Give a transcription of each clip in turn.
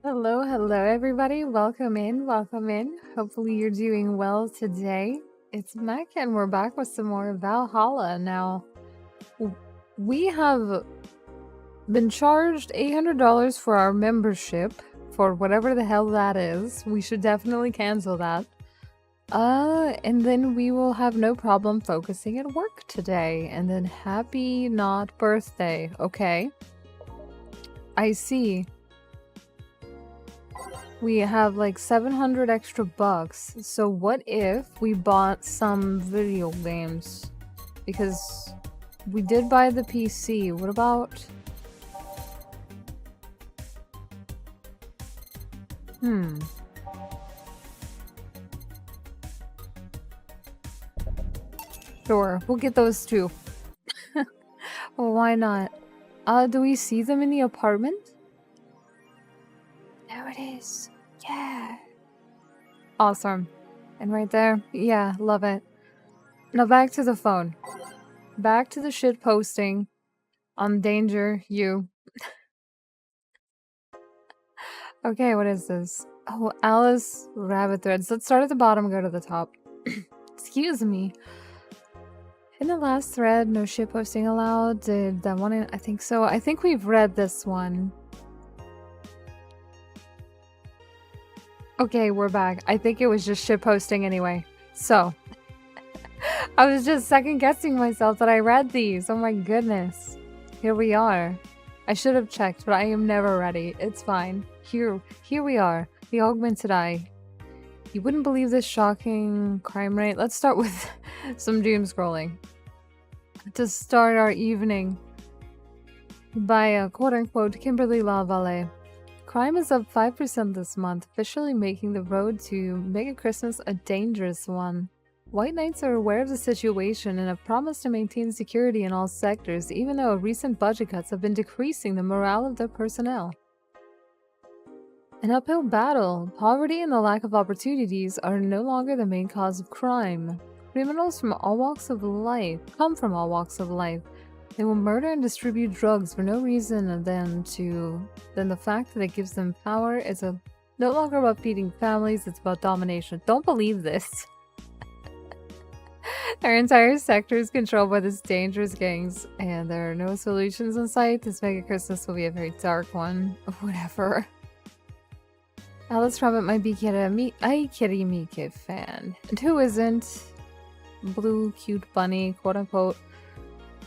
Hello, hello, everybody. Welcome in, welcome in. Hopefully, you're doing well today. It's Mac, and we're back with some more Valhalla. Now, we have been charged $800 for our membership for whatever the hell that is. We should definitely cancel that. And then we will have no problem focusing at work today. And then happy not birthday, okay? I see. We have like 700 extra bucks. So what if we bought some video games? Because we did buy the PC. What about... Sure, we'll get those too. Well, why not? Do we see them in the apartment? There it is. Yeah. Awesome. And right there. Yeah, love it. Now back to the phone. Back to the shit posting. On danger, you. Okay, what is this? Oh, Alice Rabbit Threads. Let's start at the bottom and go to the top. Excuse me. In the last thread, no shit posting allowed. Did that one? I think so. I think we've read this one. Okay, we're back. I think it was just shit posting anyway. So, I was just second guessing myself that I read these. Oh my goodness. Here we are. I should have checked, but I am never ready. It's fine. Here we are. The augmented eye. You wouldn't believe this shocking crime rate. Let's start with some doom scrolling. To start our evening by quote-unquote Kimberly LaValle. Crime is up 5% this month, officially making the road to Mega Christmas a dangerous one. White Knights are aware of the situation and have promised to maintain security in all sectors, even though recent budget cuts have been decreasing the morale of their personnel. An uphill battle. Poverty and the lack of opportunities are no longer the main cause of crime. Criminals from all walks of life come from all walks of life. They will murder and distribute drugs for no reason than the fact that it gives them power. It's no longer about feeding families, it's about domination. Don't believe this. Our entire sector is controlled by these dangerous gangs, and there are no solutions in sight. This Mega Christmas will be a very dark one. Whatever. Alice Rabbit might be a Kitty Miki fan. And who isn't? Blue cute bunny, quote unquote.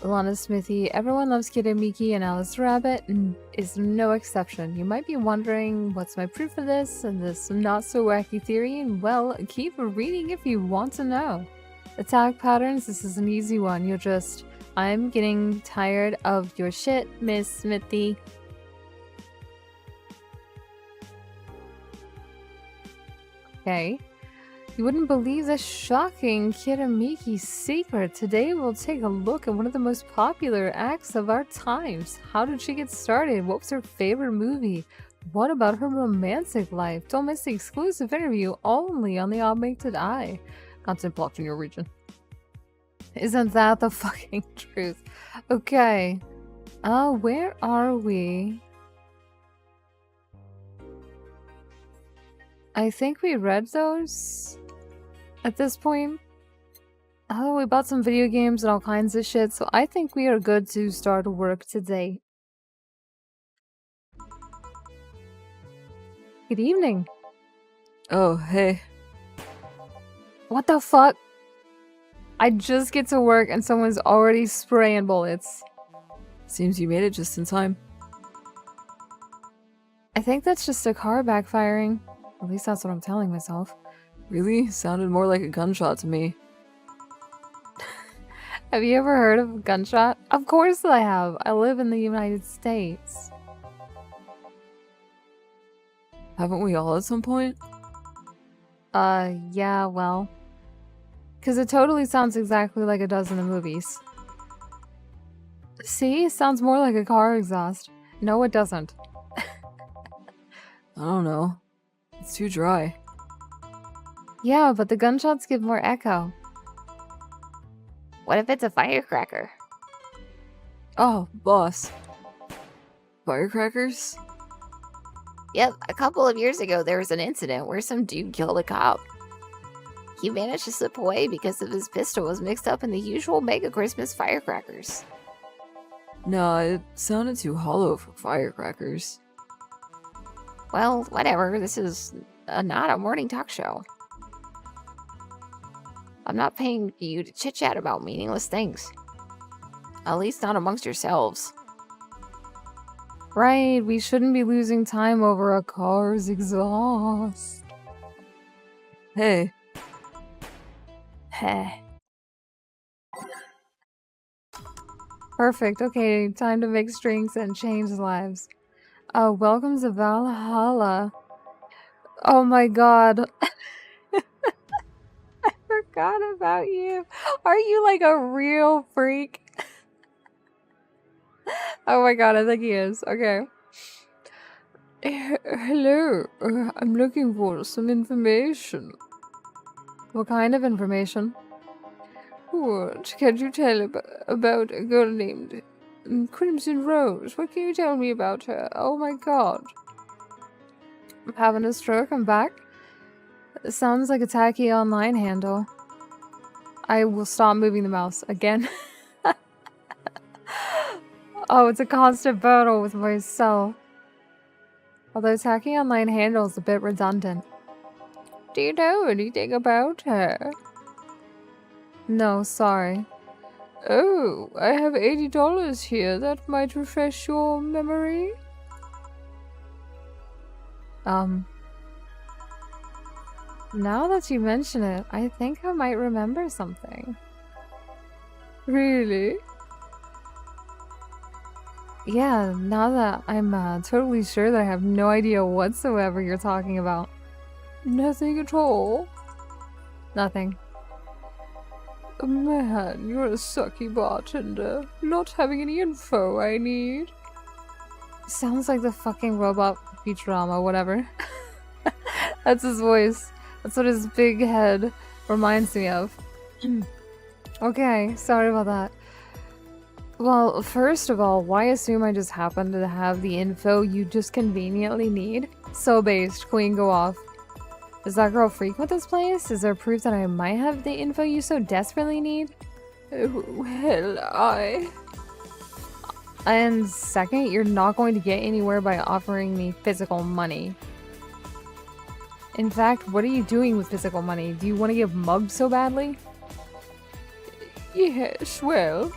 Lana Smithy. Everyone loves Kitty Miki, and Alice Rabbit is no exception. You might be wondering, what's my proof of this and this not so wacky theory? And well, keep reading if you want to know. Attack patterns, this is an easy one. You'll just, I'm getting tired of your shit, Miss Smithy. Okay. You wouldn't believe the shocking Kiramiki's secret. Today we'll take a look at one of the most popular acts of our times. How did she get started? What was her favorite movie? What about her romantic life? Don't miss the exclusive interview only on the Augmented Eye. Content blocked in your region. Isn't that the fucking truth? Okay. Where are we? I think we read those at this point. Oh, we bought some video games and all kinds of shit, so I think we are good to start work today. Good evening. Oh, hey. What the fuck? I just get to work and someone's already spraying bullets. Seems you made it just in time. I think that's just a car backfiring. At least that's what I'm telling myself. Really? Sounded more like a gunshot to me. Have you ever heard of a gunshot? Of course I have. I live in the United States. Haven't we all at some point? Yeah, well. Because it totally sounds exactly like it does in the movies. See? It sounds more like a car exhaust. No, it doesn't. I don't know. It's too dry. Yeah, but the gunshots give more echo. What if it's a firecracker? Oh, boss. Firecrackers? Yep, a couple of years ago there was an incident where some dude killed a cop. He managed to slip away because of his pistol was mixed up in the usual mega Christmas firecrackers. Nah, it sounded too hollow for firecrackers. Well, whatever, this is not a morning talk show. I'm not paying you to chit-chat about meaningless things. At least not amongst yourselves. Right, we shouldn't be losing time over a car's exhaust. Hey. Heh. Perfect, okay, time to mix drinks and change lives. Welcome to Valhalla. Oh my god. I forgot about you. Are you like a real freak? Oh my god, I think he is. Okay. Hello. I'm looking for some information. What kind of information? What can you tell about a girl named Crimson Rose? What can you tell me about her? Oh my god. I'm having a stroke. I'm back. It sounds like a tacky online handle. I will stop moving the mouse again. Oh, it's a constant battle with myself. Although tacky online handle is a bit redundant. Do you know anything about her? No, sorry. Oh, I have $80 here. That might refresh your memory. Now that you mention it, I think I might remember something. Really? Yeah, now that I'm totally sure that I have no idea whatsoever you're talking about. Nothing at all? Nothing. Man, you're a sucky bartender. Not having any info I need. Sounds like the fucking robot Futurama, whatever. That's his voice. That's what his big head reminds me of. Okay, sorry about that. Well, first of all, why assume I just happen to have the info you just conveniently need? So based, queen, go off. Does that girl frequent this place? Is there proof that I might have the info you so desperately need? Well, And second, you're not going to get anywhere by offering me physical money. In fact, what are you doing with physical money? Do you want to get mugged so badly? Yes, well.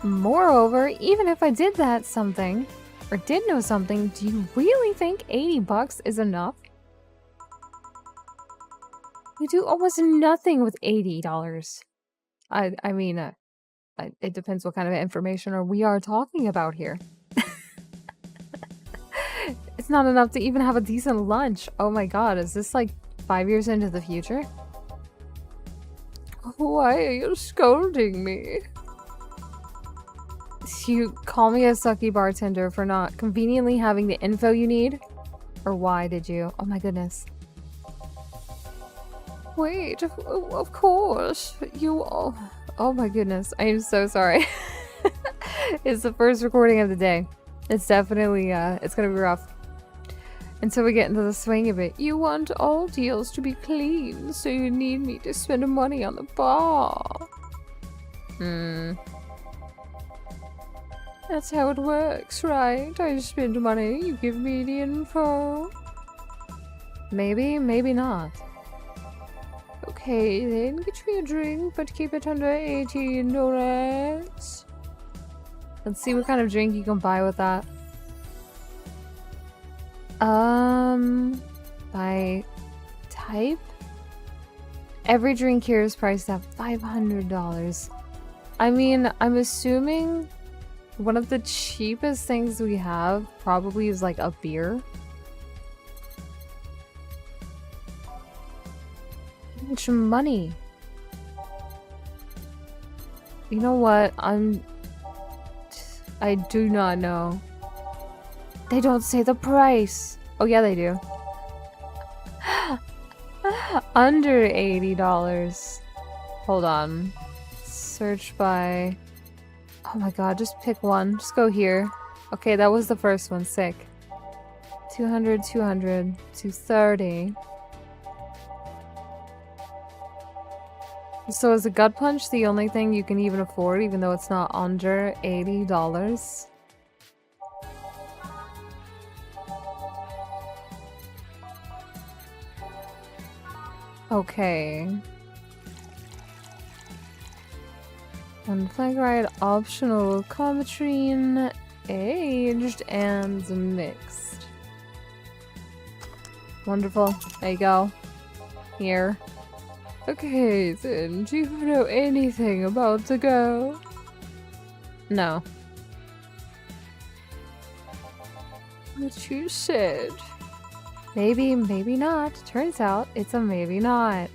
Moreover, even if I did that something, or did know something, do you really think 80 bucks is enough? You do almost nothing with $80. I mean, it depends what kind of information we are talking about here. It's not enough to even have a decent lunch. Oh my god, is this like 5 years into the future? Why are you scolding me? You call me a sucky bartender for not conveniently having the info you need? Or why did you? Oh my goodness. Wait, of course. You all... Oh my goodness, I am so sorry. It's the first recording of the day. It's definitely, it's gonna be rough. Until we get into the swing of it. You want all deals to be clean, so you need me to spend money on the bar. That's how it works, right? I spend money, you give me the info. Maybe, maybe not. Okay, then get me a drink, but keep it under $18. Let's see what kind of drink you can buy with that. By type? Every drink here is priced at $500. I mean, I'm assuming one of the cheapest things we have probably is like a beer. How much money? You know what? I do not know. They don't say the price. Oh yeah, they do. Under $80. Hold on. Search by... Oh my god, just pick one. Just go here. Okay, that was the first one. Sick. 200, 200, 230. So is a gut punch the only thing you can even afford, even though it's not under $80? Okay. And flank ride optional cometrine, aged and mixed. Wonderful. There you go. Here. Okay, then, do you know anything about the girl? No. What you said. Maybe, maybe not. Turns out, it's a maybe not.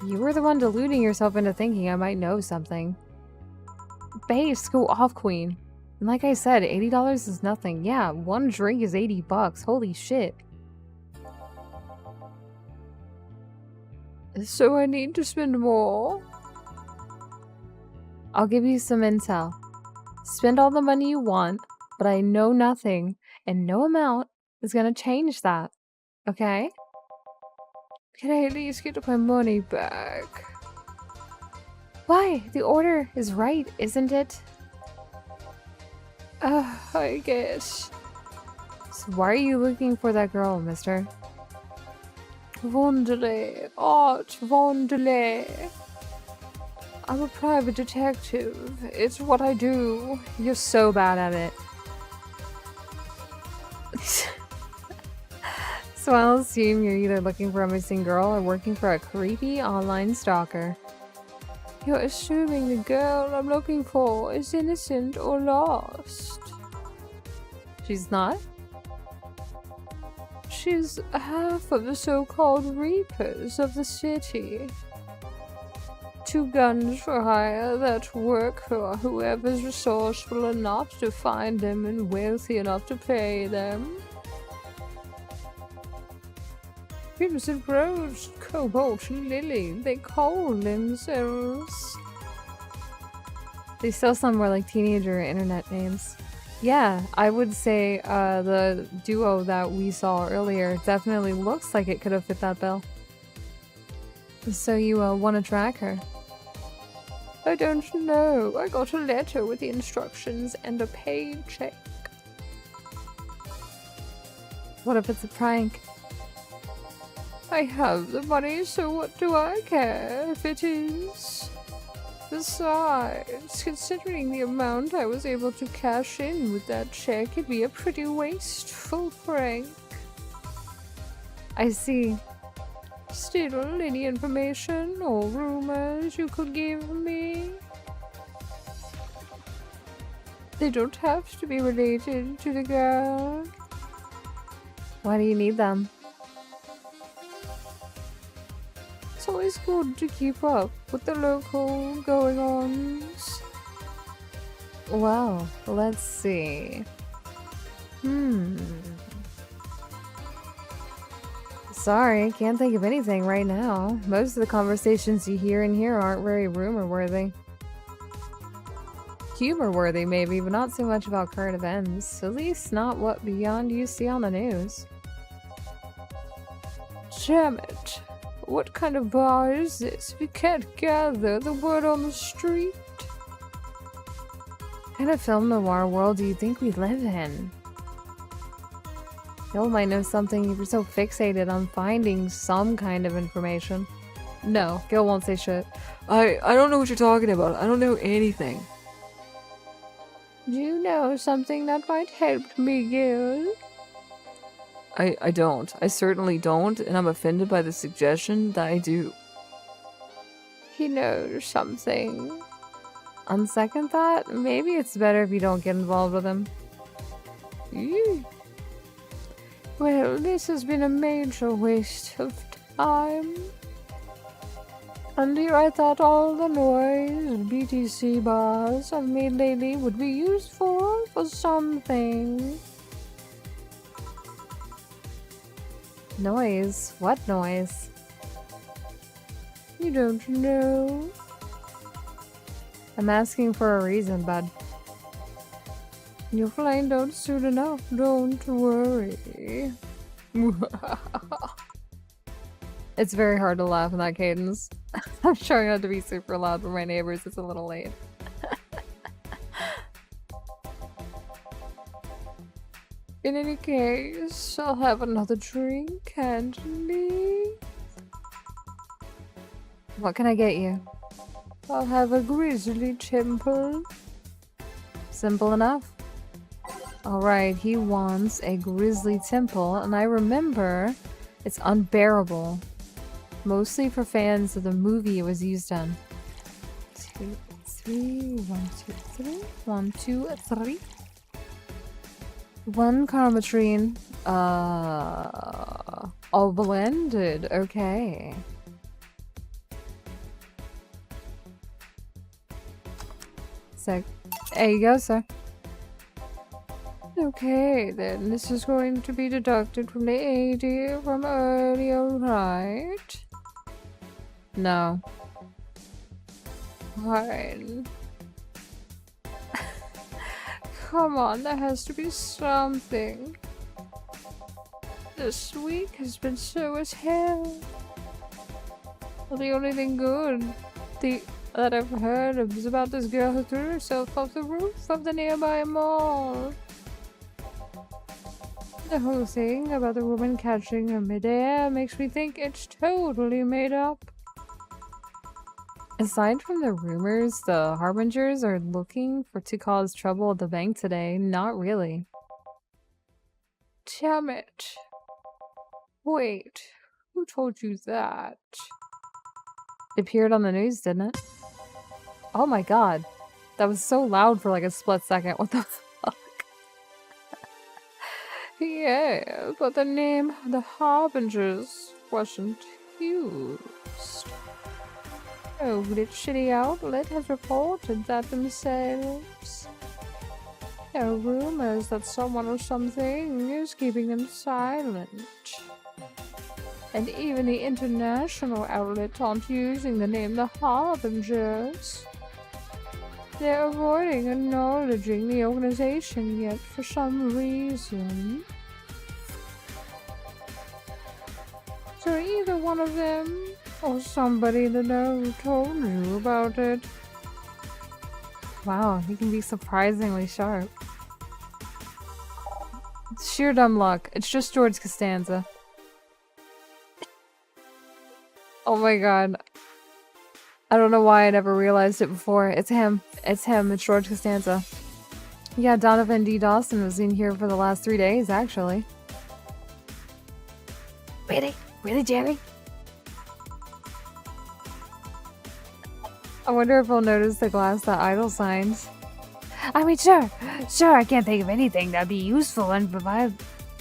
You were the one deluding yourself into thinking I might know something. Base, go off, queen. And like I said, $80 is nothing. Yeah, one drink is $80. Holy shit. So I need to spend more? I'll give you some intel. Spend all the money you want, but I know nothing, and no amount is gonna change that. Okay? Can I at least get my money back? Why? The order is right, isn't it? I guess. So why are you looking for that girl, mister? Wonderley, Art Wonderley. I'm a private detective. It's what I do. You're so bad at it. So I'll assume you're either looking for a missing girl or working for a creepy online stalker. You're assuming the girl I'm looking for is innocent or lost. She's not? She's half of the so-called reapers of the city. 2 guns for hire that work for whoever's resourceful enough to find them and wealthy enough to pay them. Crimson Rose, Cobalt, and Lily, they call themselves. They still sound more like teenager internet names. Yeah, I would say the duo that we saw earlier definitely looks like it could have fit that bill. So you want to track her? I don't know. I got a letter with the instructions and a paid check. What if it's a prank? I have the money, so what do I care if it is? Besides, considering the amount I was able to cash in with that check, it'd be a pretty wasteful prank. I see. Still, any information or rumors you could give me? They don't have to be related to the girl. Why do you need them? It's always good to keep up with the local going-ons. Well, let's see. Sorry, can't think of anything right now. Most of the conversations you hear in here aren't very rumor-worthy. Humor-worthy, maybe, but not so much about current events. At least not what beyond you see on the news. Damn it. What kind of bar is this? We can't gather the word on the street. What kind of film noir world do you think we live in? Gil might know something if you're so fixated on finding some kind of information. No, Gil won't say shit. I don't know what you're talking about. I don't know anything. Do you know something that might help me, Gil? I don't. I certainly don't, and I'm offended by the suggestion that I do. He knows something. On second thought, maybe it's better if you don't get involved with him. Well, this has been a major waste of time. And here I thought all the noise and BTC bars I've made lately would be useful for something. Noise? What noise? You don't know. I'm asking for a reason, bud. You'll find out soon enough, don't worry. It's very hard to laugh in that cadence. I'm trying not to be super loud for my neighbors, it's a little late. In any case, I'll have another drink and leave. What can I get you? I'll have a grizzly temple. Simple enough. Alright, he wants a grizzly temple, and I remember it's unbearable. Mostly for fans of the movie it was used in. 2, 3, 1, 2, 3, 1, 2, 3. One karmatrine. All blended. Okay. So, there you go, sir. Okay, then this is going to be deducted from the AD from earlier, right? No. Fine. Come on, there has to be something. This week has been slow as hell. Well, the only thing good that I've heard of is about this girl who threw herself off the roof of the nearby mall. The whole thing about the woman catching her midair makes me think it's totally made up. Aside from the rumors, the Harbingers are looking to cause trouble at the bank today. Not really. Damn it. Wait, who told you that? It appeared on the news, didn't it? Oh my god. That was so loud for like a split second. What the fuck? Yeah, but the name of the Harbingers wasn't used. Oh, the shitty outlet has reported that themselves. There are rumors that someone or something is keeping them silent. And even the international outlets aren't using the name the Harbingers. They're avoiding acknowledging the organization yet for some reason. So either one of them or somebody that knows told you about it. Wow, he can be surprisingly sharp. It's sheer dumb luck. It's just George Costanza. Oh my god. I don't know why I never realized it before. It's him. It's him. It's George Costanza. Yeah, Donovan D. Dawson was in here for the last 3 days, actually. Really? Really, Jerry? I wonder if he'll notice the glass that Idol signs. I mean, sure, I can't think of anything that'd be useful and provide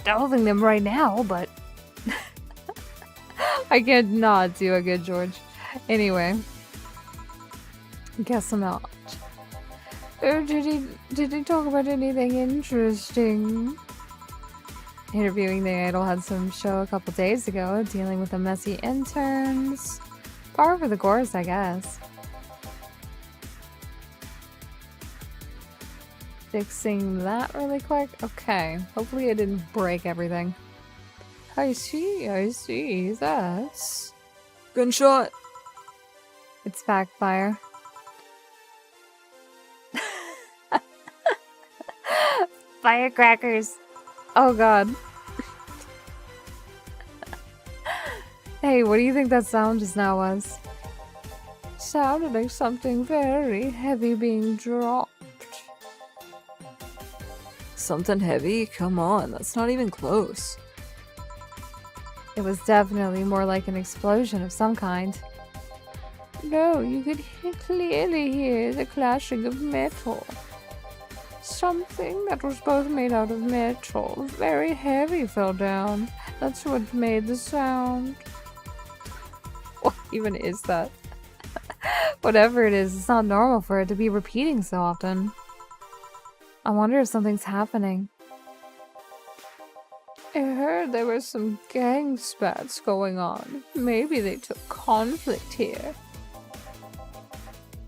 holding them right now, but... I can't not do a good George. Anyway. Guess not. Did he talk about anything interesting? Interviewing the Idol had some show a couple days ago, dealing with the messy interns. Par for the course, I guess. Fixing that really quick? Okay. Hopefully I didn't break everything. I see. That's... Gunshot! It's backfire. Firecrackers. Oh god. Hey, what do you think that sound just now was? Sounded like something very heavy being dropped. Something heavy? Come on, that's not even close. It was definitely more like an explosion of some kind. No, you could clearly hear the clashing of metal. Something that was both made out of metal, very heavy, fell down. That's what made the sound. What even is that? Whatever it is, it's not normal for it to be repeating so often. I wonder if something's happening. I heard there were some gang spats going on. Maybe they took conflict here.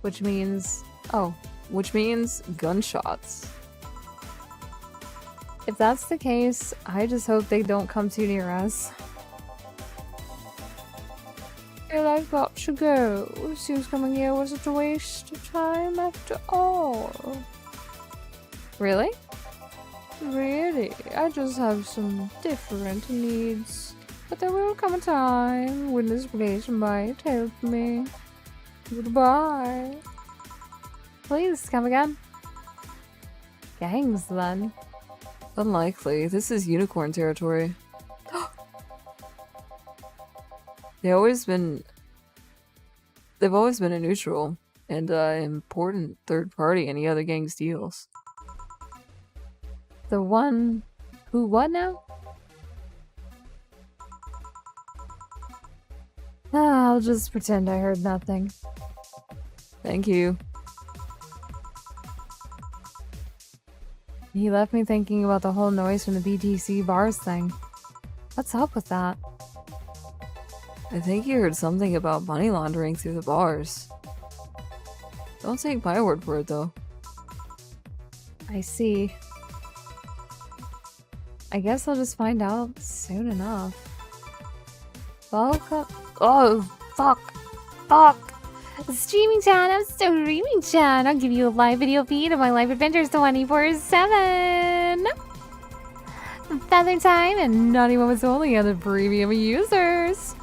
Which means... oh. Which means gunshots. If that's the case, I just hope they don't come too near us. And I've got to go. Seems coming here was such a waste of time after all. Really? Really? I just have some different needs. But there will come a time when this place might help me. Goodbye. Please come again. Gangs then. Unlikely. This is unicorn territory. They've always been a neutral and important third party any other gang's deals. The one who what now? I'll just pretend I heard nothing. Thank you. He left me thinking about the whole noise from the BTC bars thing. What's up with that? I think you heard something about money laundering through the bars. Don't take my word for it, though. I see. I guess I'll just find out soon enough. Welcome. Oh, fuck. Fuck. Streaming chat, I'm streaming chat. I'll give you a live video feed of my life adventures 24/7. Feather time and naughty moments only on the premium users.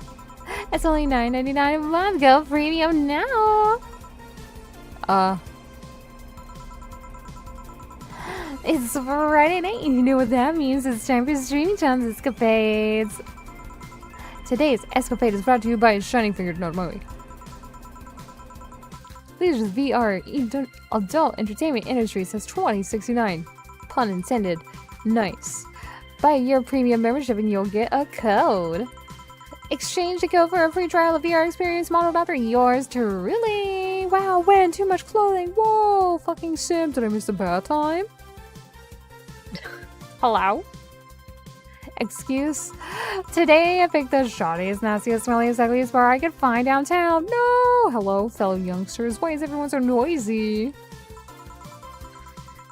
It's only $9.99 a month. Go premium now. It's Friday night. You know what that means. It's time for Streaming Chat's Escapades. Today's escapade is brought to you by Shining Fingered Not Movie. Leaders of VR adult entertainment industry since 2069. Pun intended. Nice. Buy your premium membership and you'll get a code. Exchange the code for a free trial of VR experience modeled after yours truly. Wow, when? Too much clothing. Whoa, fucking sim. Did I miss the bath time? Hello? Excuse? Today I picked the shoddiest, nastiest, smelliest, ugliest bar I could find downtown. No! Hello, fellow youngsters. Why is everyone so noisy?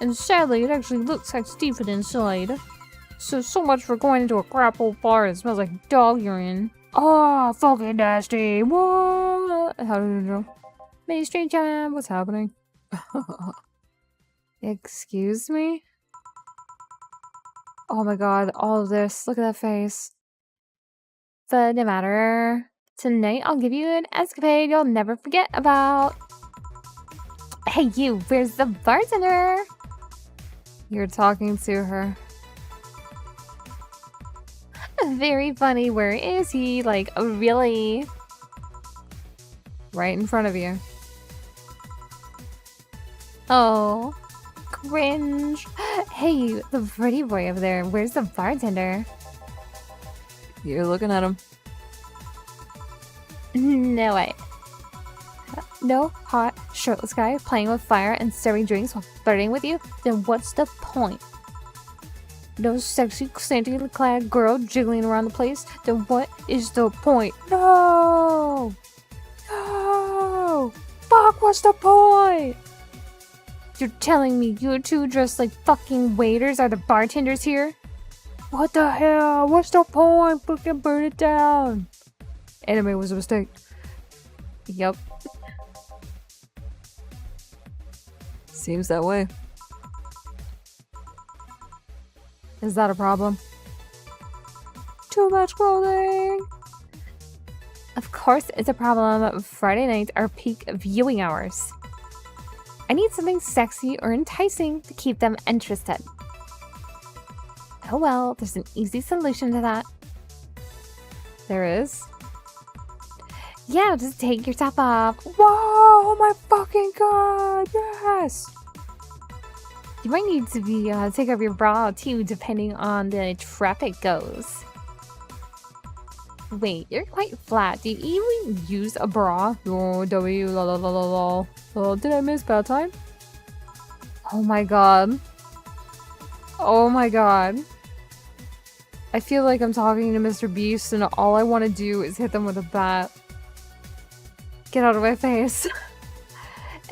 And sadly, it actually looks like Stephen inside. So much for going into a crap old bar that smells like dog urine. Oh, fucking nasty. What? How did you know? Mainstream Jam, what's happening? Excuse me? Oh my god, all of this. Look at that face. But no matter. Tonight I'll give you an escapade you'll never forget about. Hey you, where's the bartender? You're talking to her. Very funny, where is he? Like, really? Right in front of you. Oh. Cringe. Hey, the pretty boy over there. Where's the bartender? You're looking at him. No way. No hot, shirtless guy playing with fire and serving drinks while flirting with you? Then what's the point? No sexy, scantily clad girl jiggling around the place? Then what is the point? No! No! Fuck, what's the point? You're telling me you two dressed like fucking waiters are the bartenders here? What the hell? What's the point? Fucking burn it down. Anime was a mistake. Yup. Seems that way. Is that a problem? Too much clothing! Of course it's a problem. Friday nights are peak viewing hours. I need something sexy or enticing to keep them interested. Oh well, there's an easy solution to that. There is? Yeah, just take your top off. Whoa, oh my fucking god, yes! You might need to be take off your bra too, depending on the traffic goes. Wait, you're quite flat. Do you even use a bra? Oh, W, la la la la la. Oh, did I miss bath time? Oh my god. Oh my god. I feel like I'm talking to Mr. Beast and all I want to do is hit them with a bat. Get out of my face.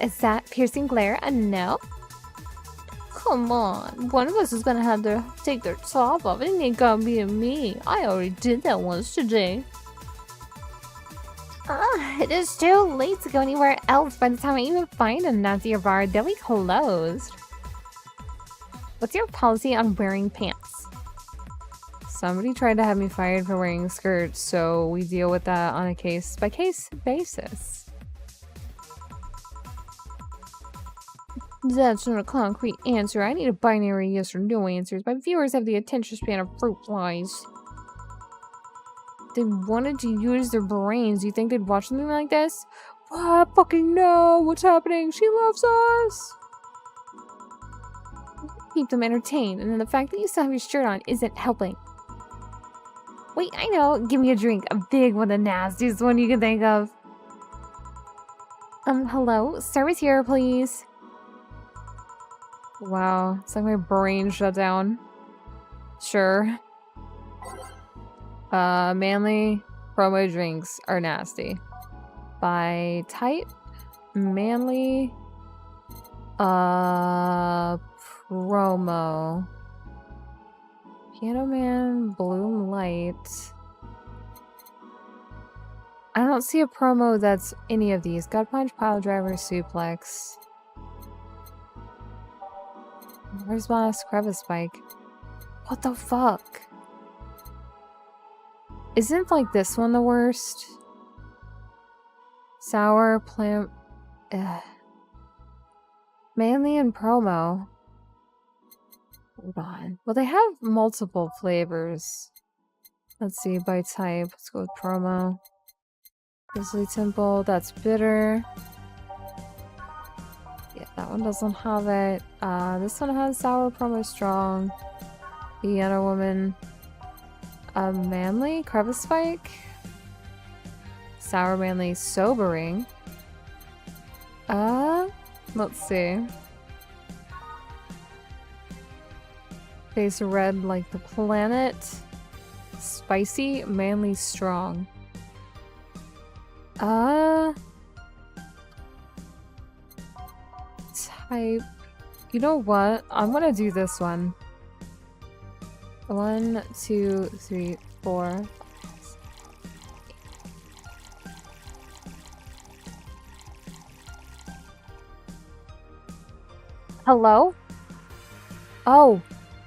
Is that piercing glare a no? Come on. One of us is gonna have to take their top off. It ain't gonna be me. I already did that once today. It is too late to go anywhere else. By the time I even find a nastier bar, they'll be closed. What's your policy on wearing pants? Somebody tried to have me fired for wearing skirts, so we deal with that on a case-by-case basis. That's not a concrete answer. I need a binary yes or no answers. My viewers have the attention span of fruit flies. They wanted to use their brains. You think they'd watch something like this? I fucking know what's happening. She loves us. Keep them entertained, and then the fact that you still have your shirt on isn't helping. Wait, I know. Give me a drink. A big one, the nastiest one you can think of. Hello? Service here, please. Wow, it's like my brain shut down. Sure. Manly promo drinks are nasty. By type, manly, promo. Piano Man, Bloom Light. I don't see a promo that's any of these. Gut Punch, Pile Driver, Suplex. Where's my Crevice Spike? What the fuck? Isn't like this one the worst? Sour, plant. Manly and promo. Hold on. Well, they have multiple flavors. Let's see, by type. Let's go with promo. Grizzly Temple, that's bitter. Yeah, that one doesn't have it. This one has sour, promo, strong. Piano Woman. Manly, Crevice Spike. Sour, manly, sobering. Let's see. Face red like the planet. Spicy, manly, strong. Type. You know what? I'm gonna do this one. 1, 2, 3, 4. Hello? Oh,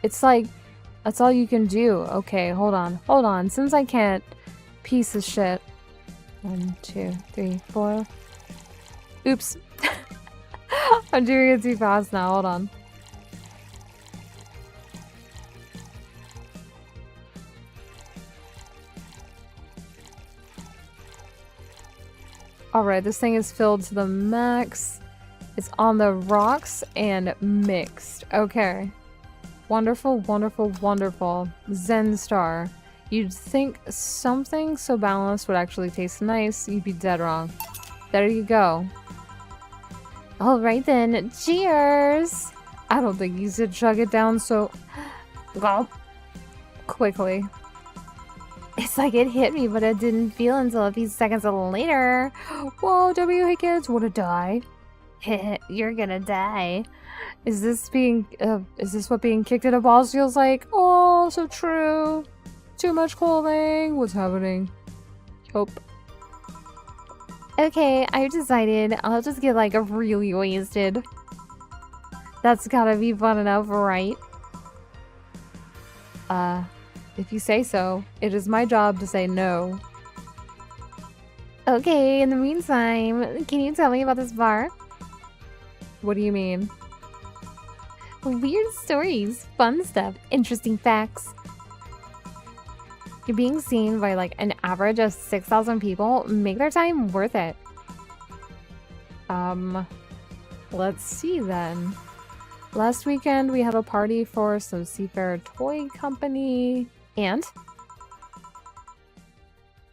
it's like, that's all you can do. Okay, hold on. Hold on. Since I can't, piece of shit. 1, 2, 3, 4. Oops. I'm doing it too fast now. Hold on. Alright, this thing is filled to the max. It's on the rocks and mixed. Okay. Wonderful, wonderful, wonderful. Zen Star. You'd think something so balanced would actually taste nice. You'd be dead wrong. There you go. Alright then. Cheers! I don't think you should chug it down so... gulp. Quickly. It's like it hit me, but it didn't feel until a few seconds later. Whoa, W, hey kids, wanna die? You're gonna die. Is this what being kicked in the balls feels like? Oh, so true. Too much clothing. What's happening? Hope. Okay, I've decided I'll just get like really wasted. That's gotta be fun enough, right? If you say so, it is my job to say no. Okay, in the meantime, can you tell me about this bar? What do you mean? Weird stories, fun stuff, interesting facts. You're being seen by like an average of 6,000 people. Make their time worth it. Let's see then. Last weekend we had a party for some Seafair Toy Company. And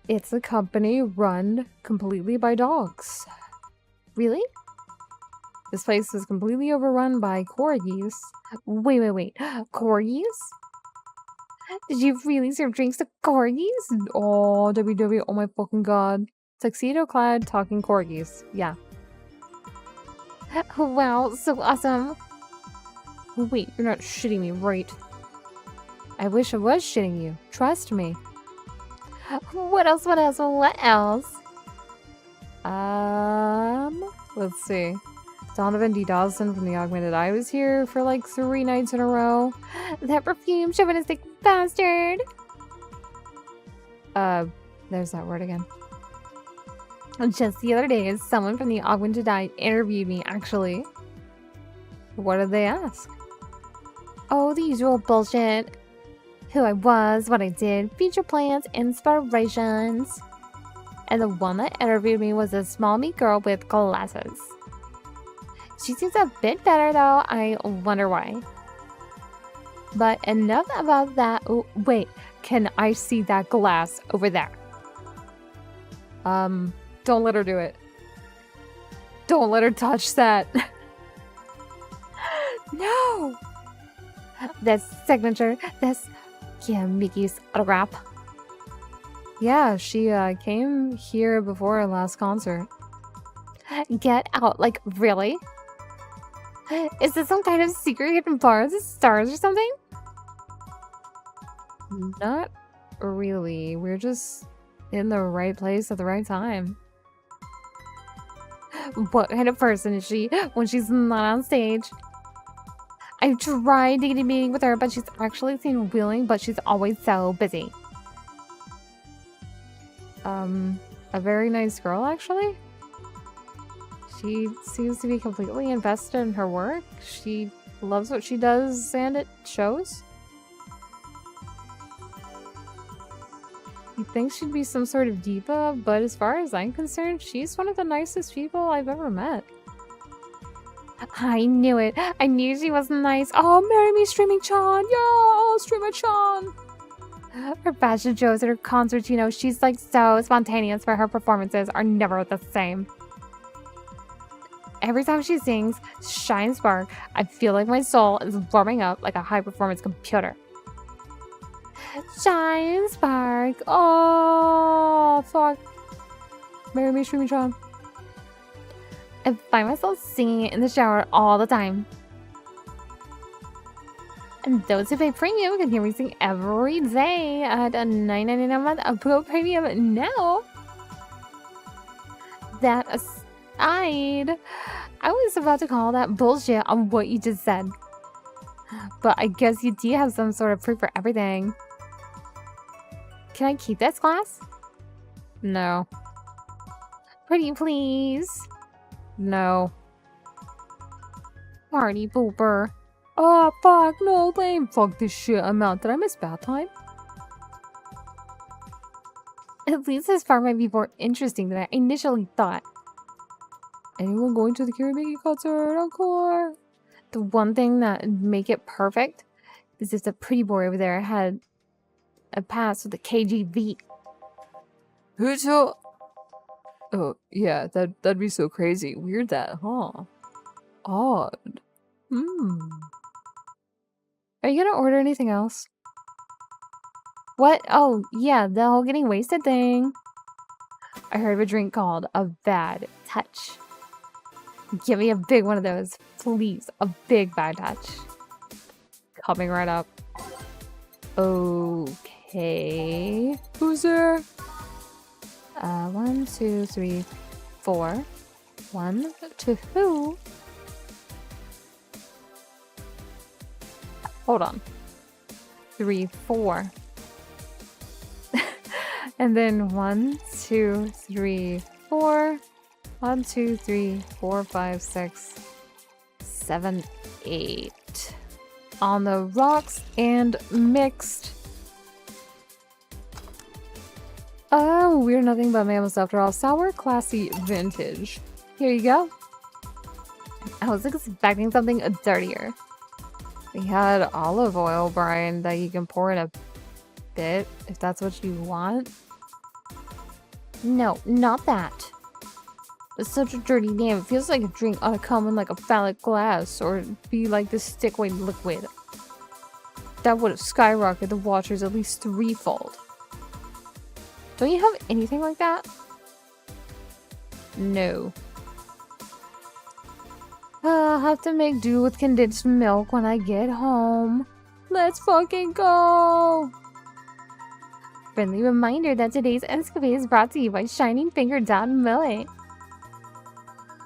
it's a company run completely by dogs. Really? This place was completely overrun by corgis. Wait. Corgis? Did you really serve drinks to corgis? Oh, WW, oh my fucking god. Tuxedo-clad talking corgis. Yeah. Wow, so awesome. Wait, you're not shitting me, right? I wish I was shitting you. Trust me. What else? What else? What else? Let's see. Donovan D. Dawson from the Augmented Eye was here for like 3 nights in a row. That perfume chauvinistic bastard. There's that word again. Just the other day, someone from the Augmented Eye interviewed me, actually. What did they ask? Oh, the usual bullshit. Who I was, what I did, future plans, inspirations. And the one that interviewed me was a small meat girl with glasses. She seems a bit better though, I wonder why. But enough about that. Oh, wait, can I see that glass over there? Don't let her do it. Don't let her touch that. No! This signature, this Mickey's autograph. Yeah, she came here before our last concert. Get out, like really? Is this some kind of secret hidden bar with stars or something? Not really. We're just in the right place at the right time. What kind of person is she when she's not on stage? I've tried to get a meeting with her, but she's actually seen willing, but she's always so busy. A very nice girl, actually. She seems to be completely invested in her work. She loves what she does, and it shows. You'd think she'd be some sort of diva, but as far as I'm concerned, she's one of the nicest people I've ever met. I knew it. I knew she was nice. Oh, marry me, Streaming Chan. Yo, Streamer Chan. Her fashion shows at her concerts, you know, she's like so spontaneous, but her performances are never the same. Every time she sings Shine Spark, I feel like my soul is warming up like a high-performance computer. Shine Spark. Oh, fuck. Marry me, Streaming Chan. I find myself singing it in the shower all the time. And those who pay premium can hear me sing every day at $9.99 a month. A Pro Premium now. That aside, I was about to call that bullshit on what you just said. But I guess you do have some sort of proof for everything. Can I keep this glass? No. Pretty please. No. Party pooper. Oh, fuck, no, lame. Fuck this shit. I'm out. Did I miss bath time? At least this part might be more interesting than I initially thought. Anyone going to the karaoke concert? Encore! The one thing that would make it perfect is if the pretty boy over there had a pass with the KGV. Who told? Oh, yeah, that'd be so crazy. Weird that, huh? Odd. Are you gonna order anything else? What? Oh, yeah, the whole getting wasted thing. I heard of a drink called a Bad Touch. Give me a big one of those, please. A big bad touch. Coming right up. Okay. Who's there? 1, 2, 3, 4. 1, 2. Hold on. 3, 4. And then 1, 2, 3, 4. 1, 2, 3, 4, 5, 6, 7, 8. On the rocks and mixed. Oh, we're nothing but mammals after all. Sour, classy, vintage. Here you go. I was expecting something dirtier. We had olive oil brine that you can pour in a bit, if that's what you want. No, not that. It's such a dirty name. It feels like a drink ought to come in like a phallic glass or be like this stick-weight liquid. That would have skyrocketed the waters at least 3-fold. Don't you have anything like that? No. I'll have to make do with condensed milk when I get home. Let's fucking go! Friendly reminder that today's escapade is brought to you by Shining Finger Millet.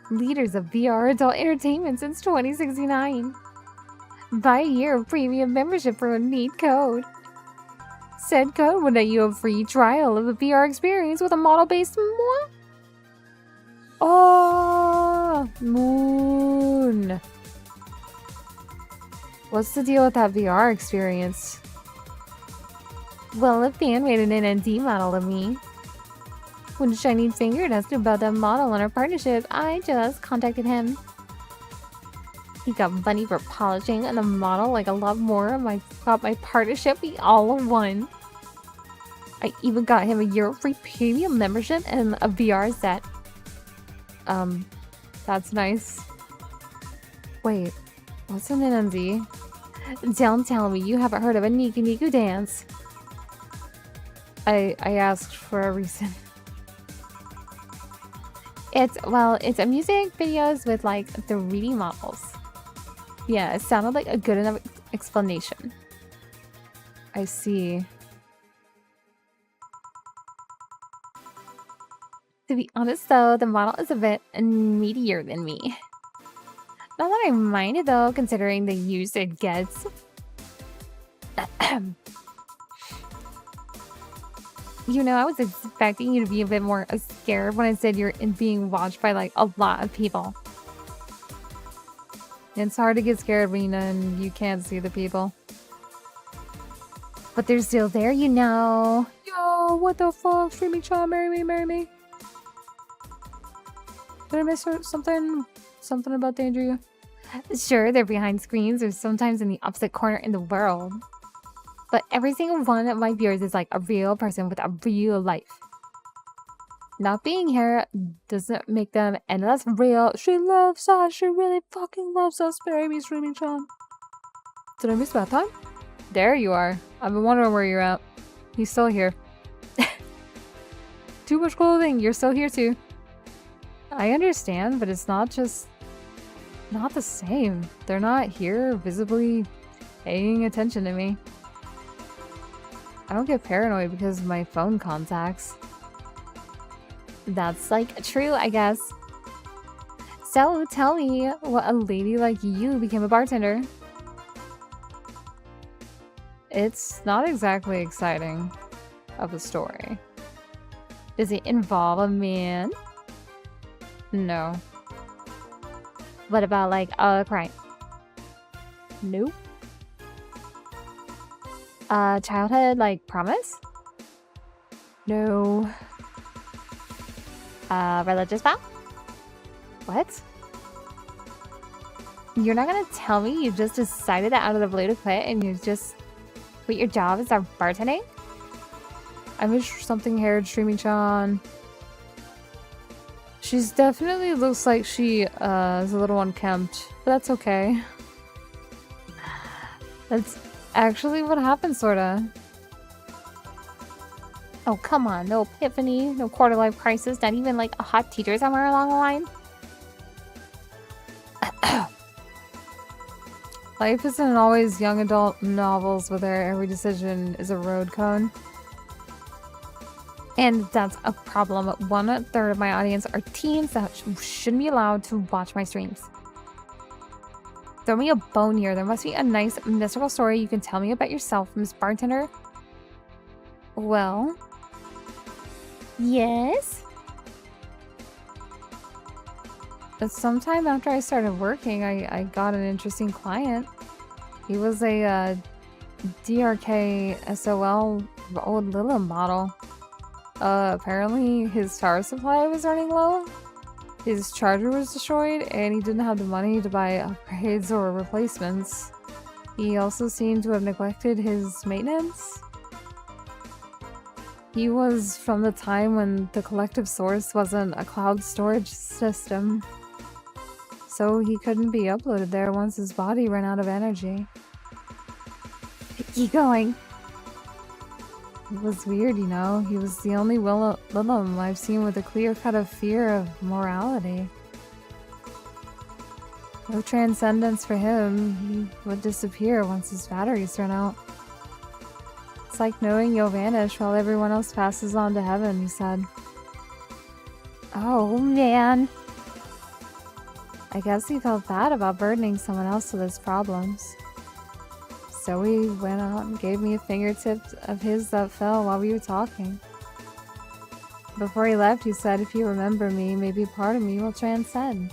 Leaders of VR adult entertainment since 2069. Buy a year of premium membership for a neat code. Said code will net you a free trial of the VR experience with a model-based Oh, moon. What's the deal with that VR experience? Well, a fan made an NND model of me. When Shining Finger asked about that model in our partnership, I just contacted him. He got money for polishing and the model like a lot more. Got my partnership, we all won. I even got him a year free premium membership and a VR set. That's nice. Wait, what's an NND? Don't tell me you haven't heard of a Niku Niku dance. I asked for a reason. It's a music videos with like 3D models. Yeah, it sounded like a good enough explanation. I see. To be honest though, the model is a bit meatier than me. Not that I mind it though, considering the use it gets. You know, I was expecting you to be a bit more scared when I said you're being watched by like a lot of people. It's hard to get scared when you can't see the people. But they're still there, you know. Yo, what the fuck? Streaming Chan, marry me, marry me. Did I miss something? Something about danger? Sure, they're behind screens or sometimes in the opposite corner in the world. But every single one of my viewers is like a real person with a real life. Not being here doesn't make them any less real. She loves us. She really fucking loves us. Marry me, Streaming Chan. Did I miss bath time? There you are. I've been wondering where you're at. He's still here. Too much clothing. You're still here too. I understand, but it's not the same. They're not here visibly paying attention to me. I don't get paranoid because of my phone contacts. That's like true, I guess. So tell me what a lady like you became a bartender. It's not exactly exciting of a story. Does it involve a man? No. What about like a crime? Nope. Childhood like promise? No. Religious vow? What? You're not gonna tell me you just decided that out of the blue to quit and you just quit your job as our bartending? I wish something haired Streaming Chan. She's definitely looks like she is a little unkempt, but that's okay. That's actually what happened, sorta. Oh, come on. No epiphany, no quarter-life crisis, not even like a hot teacher somewhere along the line. Life isn't always young adult novels where every decision is a road cone. And that's a problem. 1/3 of my audience are teens that shouldn't be allowed to watch my streams. Throw me a bone here. There must be a nice mystical story you can tell me about yourself, Miss Bartender. Well... Yes? But sometime after I started working, I got an interesting client. He was a DRK SOL old Lila model. Apparently his power supply was running low. His charger was destroyed and he didn't have the money to buy upgrades or replacements. He also seemed to have neglected his maintenance. He was from the time when the collective source wasn't a cloud storage system. So he couldn't be uploaded there once his body ran out of energy. Keep going. It was weird, you know. He was the only Willem I've seen with a clear cut of fear of morality. No transcendence for him. He would disappear once his batteries run out. It's like knowing you'll vanish while everyone else passes on to heaven, he said. Oh, man. I guess he felt bad about burdening someone else with his problems. So he went out and gave me a fingertip of his that fell while we were talking. Before he left, he said, if you remember me, maybe part of me will transcend.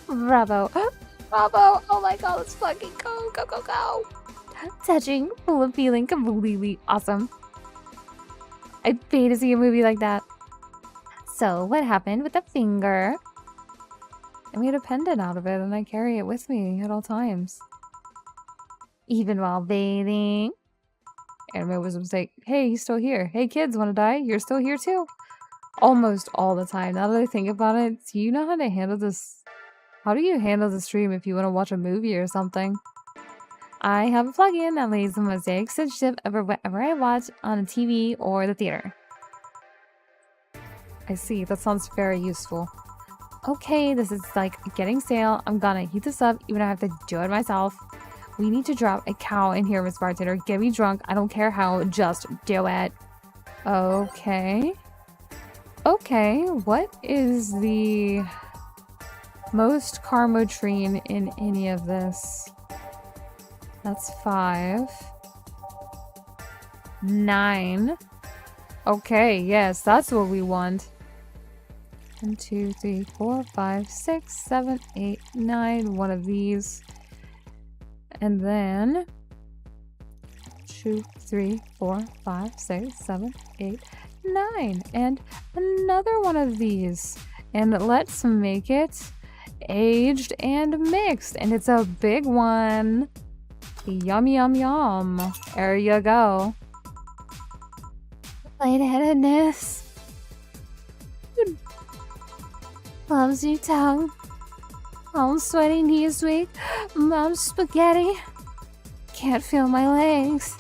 Bravo. Bravo! Oh my god, let's fucking go, go, go, go! Touching, full of feeling, completely awesome. I'd pay to see a movie like that. So, what happened with the finger? I made a pendant out of it and I carry it with me at all times. Even while bathing? Anime was a mistake. Hey, he's still here. Hey kids, wanna die? You're still here too? Almost all the time. Now that I think about it, do you know how to handle this? How do you handle the stream if you want to watch a movie or something? I have a plugin that lays the mosaic censorship over whatever I watch on the TV or the theater. I see. That sounds very useful. Okay, this is like getting stale. I'm gonna heat this up even if I have to do it myself. We need to drop a cow in here, Miss Bartender. Get me drunk. I don't care how. Just do it. Okay. Okay, what is the most Karmotrine in any of this? That's 5. 9. Okay, yes, that's what we want. 1, 2, 3, 4, 5, 6, 7, 8, 9. One of these. And then 2, 3, 4, 5, 6, 7, 8, 9. And another one of these. And let's make it aged and mixed. And it's a big one. Yum, yum, yum. There you go. Lightheadedness. Loves your tongue. I'm sweaty knees weak. Mom's spaghetti. Can't feel my legs.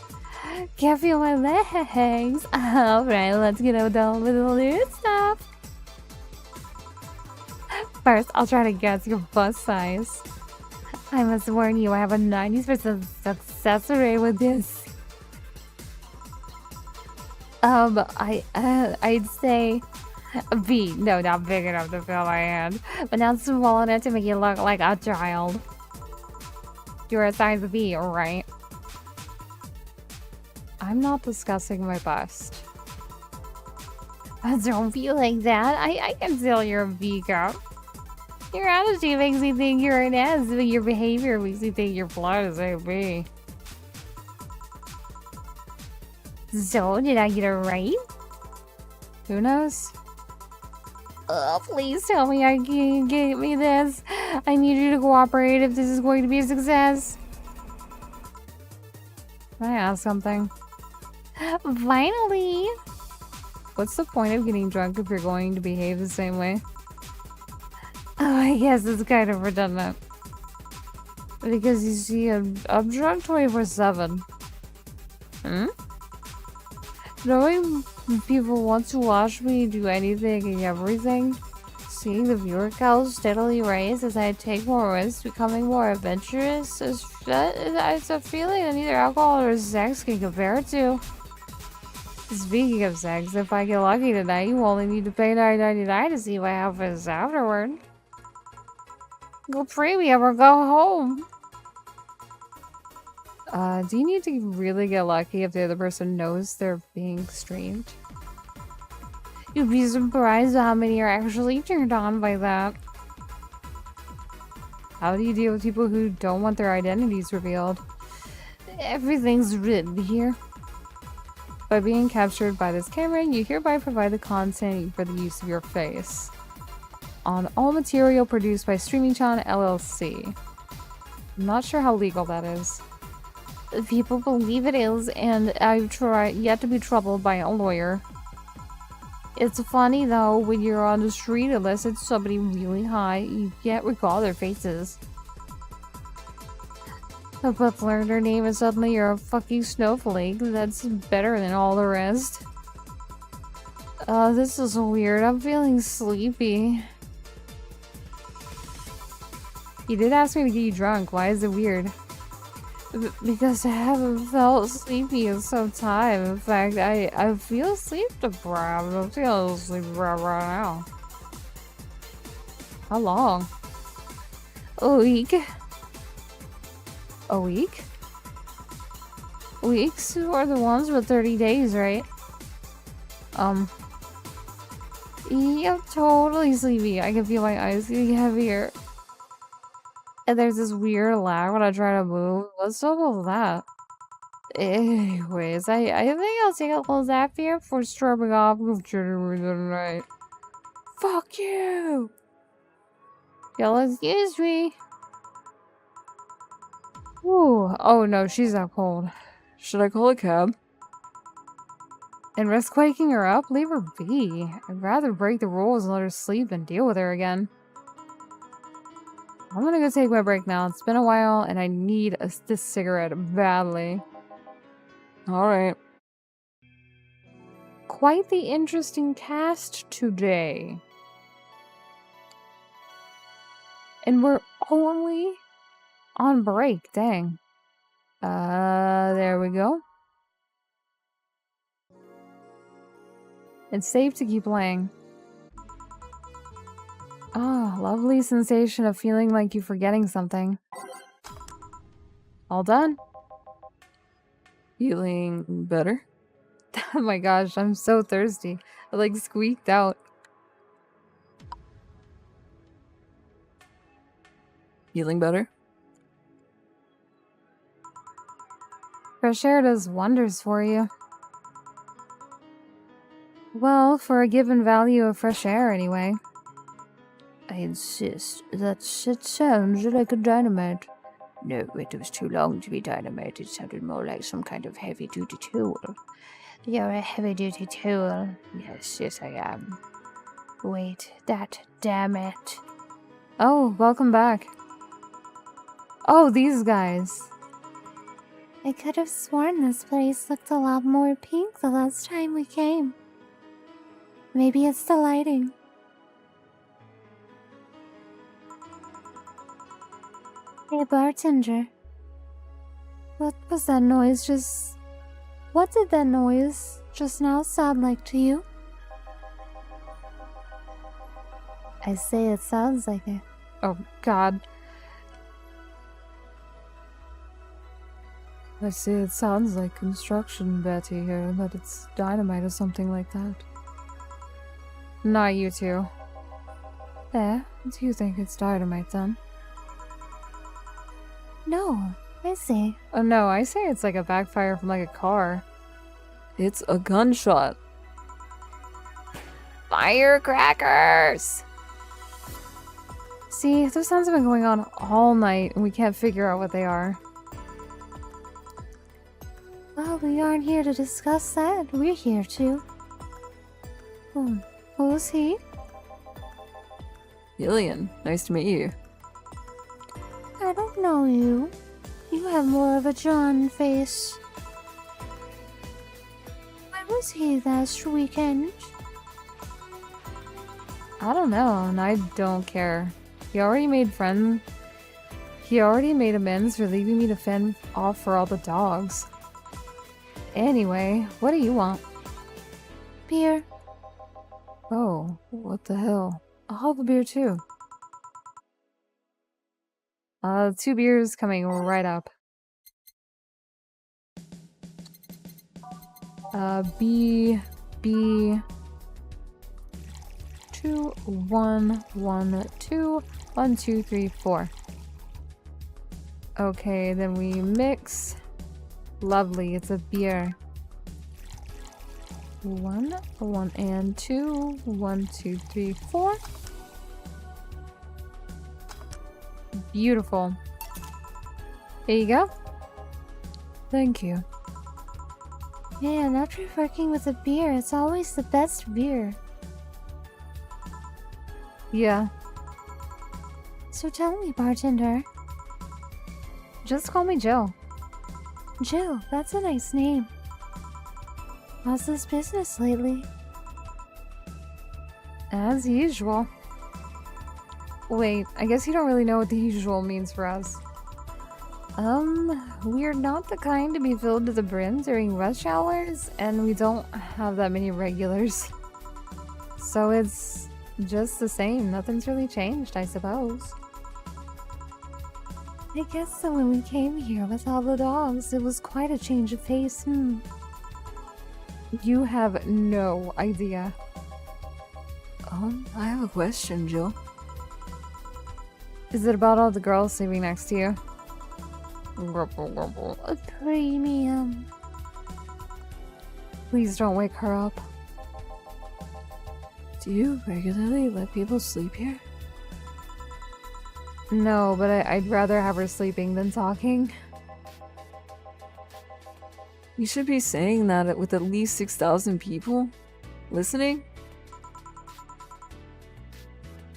Can't feel my legs. Alright, let's get done with the weird stuff. First, I'll try to guess your bust size. I must warn you, I have a 90% success rate with this. I'd say B. No, not big enough to fill my hand, but not small enough to make you look like a child. You're a size B, right? I'm not discussing my bust. Don't be like that. I can tell you're a B cup. Your attitude makes me think you're an S, but your behavior makes me think your blood is a B. So, did I get it right? Who knows? Oh, please tell me I can get me this. I need you to cooperate if this is going to be a success. Can I ask something? Finally! What's the point of getting drunk if you're going to behave the same way? Oh, I guess it's kind of redundant. Because you see, I'm drunk 24/7. Knowing people want to watch me do anything and everything, seeing the viewer count steadily rise as I take more risks, becoming more adventurous, it's a feeling that neither alcohol or sex can compare to. Speaking of sex, if I get lucky tonight, you only need to pay $9.99 to see what happens afterward. Go premium or go home. Do you need to really get lucky if the other person knows they're being streamed? You'd be surprised at how many are actually turned on by that. How do you deal with people who don't want their identities revealed? Everything's written here. By being captured by this camera, you hereby provide the content for the use of your face. On all material produced by StreamingChan LLC. I'm not sure how legal that is. People believe it is, and I've yet to be troubled by a lawyer. It's funny though, when you're on the street, unless it's somebody really high, you can't recall their faces. But learn their name and suddenly you're a fucking snowflake. That's better than all the rest. This is weird. I'm feeling sleepy. You did ask me to get you drunk. Why is it weird? Because I haven't felt sleepy in some time. In fact, I feel sleep deprived. I'm feeling sleep deprived right now. How long? A week. A week? Weeks are the ones with 30 days, right? Yeah, I'm totally sleepy. I can feel my eyes getting heavier. And there's this weird lag when I try to move. What's up with that? Anyways, I think I'll take a little nap here before storming off with January tonight. Fuck you! Y'all excuse me. Ooh, oh no, she's not cold. Should I call a cab? And risk waking her up? Leave her be. I'd rather break the rules and let her sleep than deal with her again. I'm gonna go take my break now. It's been a while and I need this cigarette badly. Alright. Quite the interesting cast today. And we're only on break, dang. There we go. It's safe to keep playing. Ah, lovely sensation of feeling like you're forgetting something. All done. Feeling better? Oh my gosh, I'm so thirsty. I like squeaked out. Feeling better? Fresh air does wonders for you. Well, for a given value of fresh air anyway. I insist. That shit sounds like a dynamite. No, it was too long to be dynamite. It sounded more like some kind of heavy-duty tool. You're a heavy-duty tool. Yes, I am. Wait, damn it. Oh, welcome back. Oh, these guys. I could have sworn this place looked a lot more pink the last time we came. Maybe it's the lighting. Hey, bartender. What was that noise just... What did that noise just now sound like to you? I say it sounds like it. Oh, God. I say it sounds like construction, Betty, here, that it's dynamite or something like that. Not you two. Do you think it's dynamite then? No, I see. Oh no, I say it's like a backfire from like a car. It's a gunshot. Firecrackers! See, those sounds have been going on all night and we can't figure out what they are. Well, we aren't here to discuss that. We're here to... Who's he? Gillian, nice to meet you. I don't know you. You have more of a John face. Where was he last weekend? I don't know, and I don't care. He already made amends for leaving me to fend off for all the dogs. Anyway, what do you want? Beer. Oh, what the hell? I'll have a beer too. 2 beers coming right up. B 2 1 1 2 1 2 3 4. Okay, then we mix. Lovely, it's a beer. 1 and 2 1 2 3 4. Beautiful. There you go. Thank you. Man, after working with a beer, it's always the best beer. Yeah. So tell me, bartender. Just call me Jill. Jill, that's a nice name. How's this business lately? As usual. Wait, I guess you don't really know what the usual means for us. We're not the kind to be filled to the brim during rush hours, and we don't have that many regulars. So it's just the same. Nothing's really changed, I suppose. I guess so when we came here with all the dogs, it was quite a change of pace, You have no idea. I have a question, Jill. Is it about all the girls sleeping next to you? A premium. Please don't wake her up. Do you regularly let people sleep here? No, but I'd rather have her sleeping than talking. You should be saying that with at least 6,000 people listening.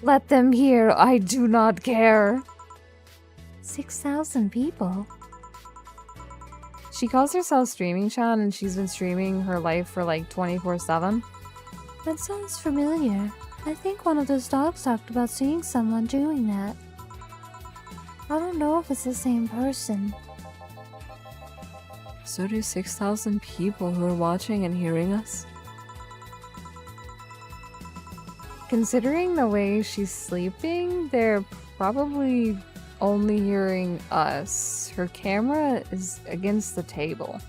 Let them hear. I do not care. 6,000 people? She calls herself Streaming Chan, and she's been streaming her life for like 24/7. That sounds familiar. I think one of those dogs talked about seeing someone doing that. I don't know if it's the same person. So do 6,000 people who are watching and hearing us. Considering the way she's sleeping, they're probably only hearing us. Her camera is against the table.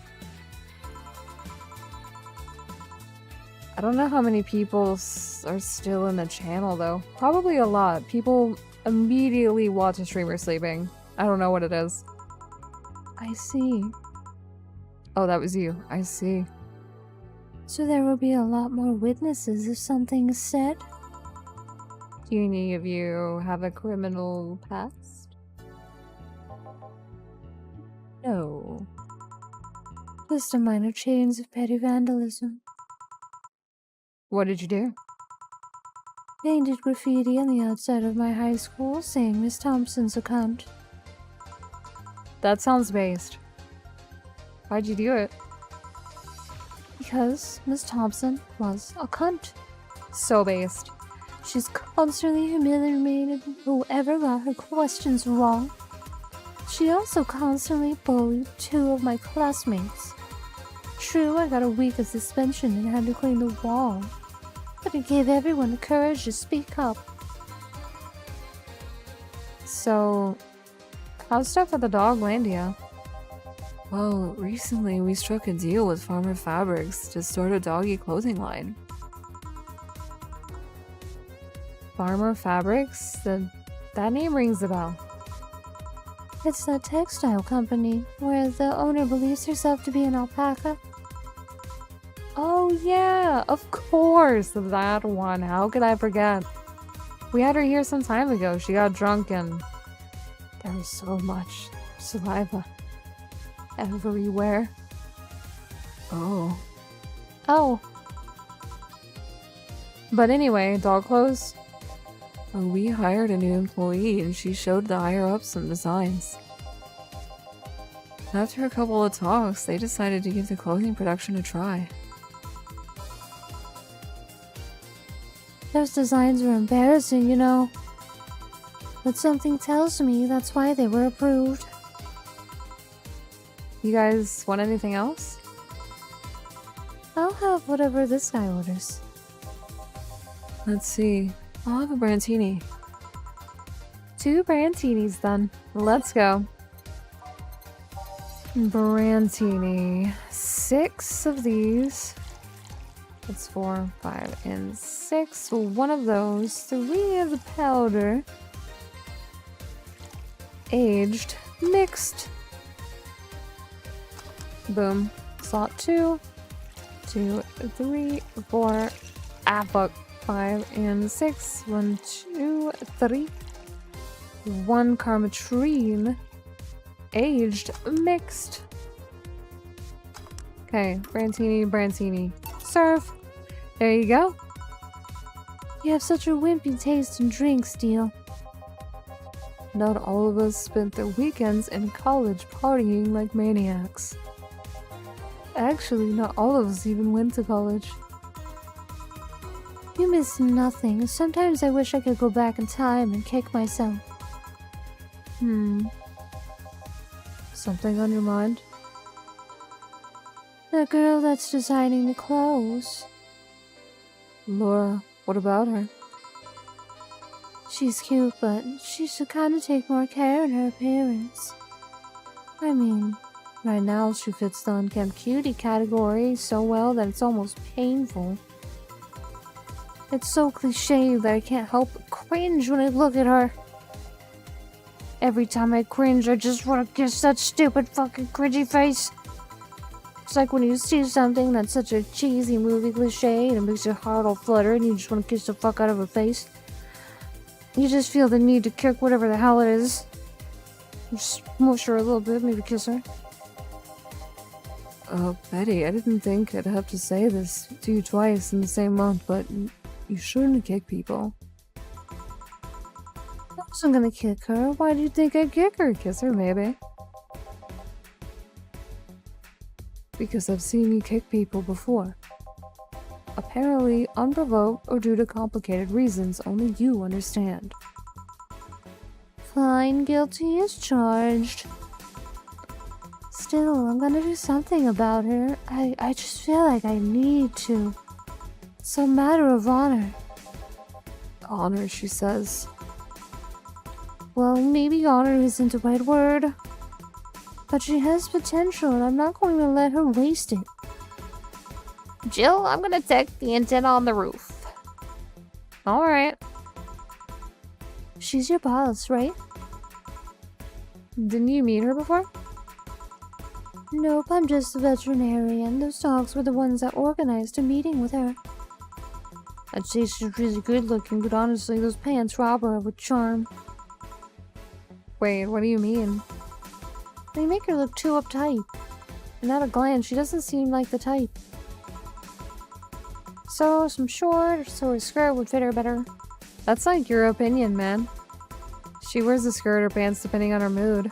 I don't know how many people are still in the channel though. Probably a lot. People immediately watch a streamer sleeping. I don't know what it is. I see. Oh, that was you. I see. So there will be a lot more witnesses if something is said? Do any of you have a criminal past? No. Just a minor chains of petty vandalism. What did you do? Painted graffiti on the outside of my high school saying Miss Thompson's a cunt. That sounds based. Why'd you do it? Because Miss Thompson was a cunt. So based. She's constantly humiliated whoever got her questions wrong. She also constantly bullied 2 of my classmates. True, I got a week of suspension and had to clean the wall, but it gave everyone the courage to speak up. So, how's stuff at the Doglandia? Well, recently we struck a deal with Farmer Fabrics to start a doggy clothing line. Farmer Fabrics? That name rings a bell. It's that textile company where the owner believes herself to be an alpaca. Oh yeah, of course, that one. How could I forget? We had her here some time ago. She got drunk and there was so much saliva everywhere. Oh. Oh. But anyway, dog clothes. Well, we hired a new employee and she showed the higher-ups some designs. After a couple of talks, they decided to give the clothing production a try. Those designs were embarrassing, you know. But something tells me that's why they were approved. You guys want anything else? I'll have whatever this guy orders. Let's see. I'll have a Brantini. 2 Brantinis then. Let's go. Brantini. 6 of these. That's 4, 5, and 6. 1 of those. 3 of the powder. Aged. Mixed. Boom. Slot 2. 2, 3, 4. Ah, fuck. 5 and 6. 1, 2, 3. 1 Carmatrine. Aged. Mixed. Okay. Brantini. Serve. There you go. You have such a wimpy taste in drinks, Deal. Not all of us spent their weekends in college partying like maniacs. Actually, not all of us even went to college. You miss nothing. Sometimes I wish I could go back in time and kick myself. Something on your mind? The girl that's designing the clothes. Laura, what about her? She's cute, but she should kind of take more care in her appearance. I mean, right now she fits the unkempt cutie category so well that it's almost painful. It's so cliche that I can't help but cringe when I look at her. Every time I cringe, I just want to kiss that stupid fucking cringy face. It's like when you see something that's such a cheesy movie cliche and it makes your heart all flutter and you just want to kiss the fuck out of her face. You just feel the need to kick whatever the hell it is. Just smush her a little bit, maybe kiss her. Betty, I didn't think I'd have to say this to you twice in the same month, but you shouldn't kick people. I wasn't gonna kick her. Why do you think I'd kick her? Kiss her, maybe. Because I've seen you kick people before. Apparently unprovoked or due to complicated reasons only you understand. Fine, guilty as charged. Still, I'm gonna do something about her. I just feel like I need to. It's a matter of honor. Honor, she says. Well, maybe honor isn't the right word. But she has potential and I'm not going to let her waste it. Jill, I'm gonna check the antenna on the roof. Alright. She's your boss, right? Didn't you meet her before? Nope, I'm just a veterinarian. Those dogs were the ones that organized a meeting with her. I'd say she's really good looking, but honestly, those pants rob her of a charm. Wait, what do you mean? They make her look too uptight. And at a glance, she doesn't seem like the type. So, some shorts or a skirt would fit her better. That's like your opinion, man. She wears a skirt or pants depending on her mood.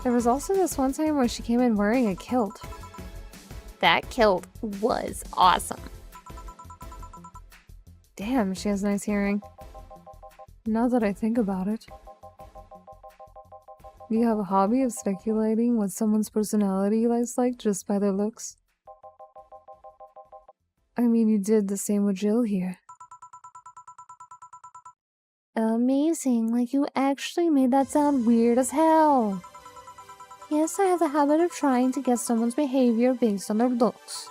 There was also this one time where she came in wearing a kilt. That kilt was awesome. Damn, she has nice hearing. Now that I think about it. Do you have a hobby of speculating what someone's personality is like just by their looks? I mean, you did the same with Jill here. Amazing, like you actually made that sound weird as hell. Yes, I have the habit of trying to guess someone's behavior based on their looks.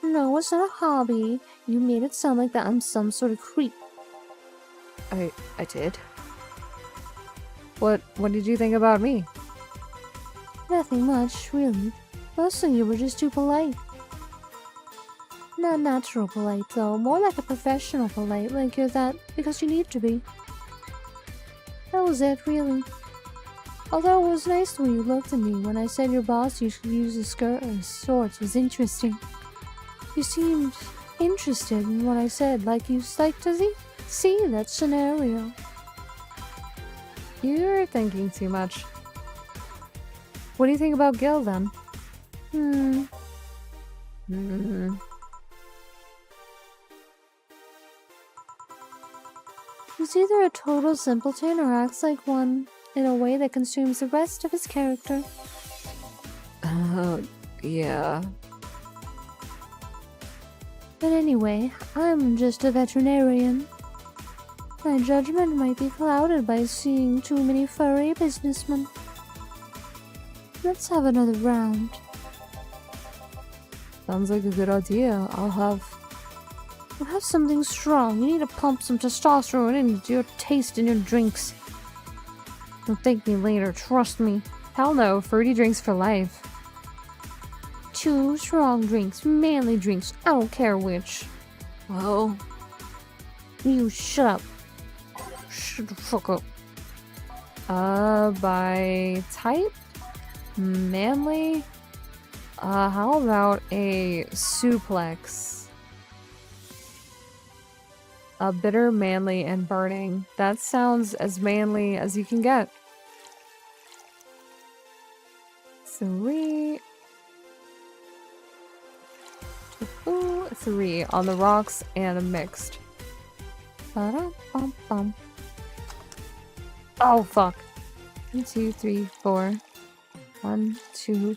No, it's not a hobby. You made it sound like that I'm some sort of creep. I did. What did you think about me? Nothing much, really. Mostly you were just too polite. Not natural polite, though. More like a professional polite, like you're that because you need to be. That was it, really. Although it was nice the way you looked at me when I said your boss usually uses a skirt or shorts was interesting. You seemed interested in what I said, like you like to see that scenario. You're thinking too much. What do you think about Gil, then? He's either a total simpleton or acts like one in a way that consumes the rest of his character. Yeah. But anyway, I'm just a veterinarian. My judgment might be clouded by seeing too many furry businessmen. Let's have another round. Sounds like a good idea. We'll have something strong. You need to pump some testosterone into your taste in your drinks. You'll thank me later, trust me. Hell no, fruity drinks for life. 2 strong drinks, manly drinks, I don't care which. Well, You shut up. Shut the fuck up. By type? Manly? How about a suplex? A bitter, manly, and burning. That sounds as manly as you can get. Sweet. Tofu, 3 on the rocks and a mixed. Ba-dum-bum-bum. Oh, fuck. 1, 2, 3, 4. 1, 2,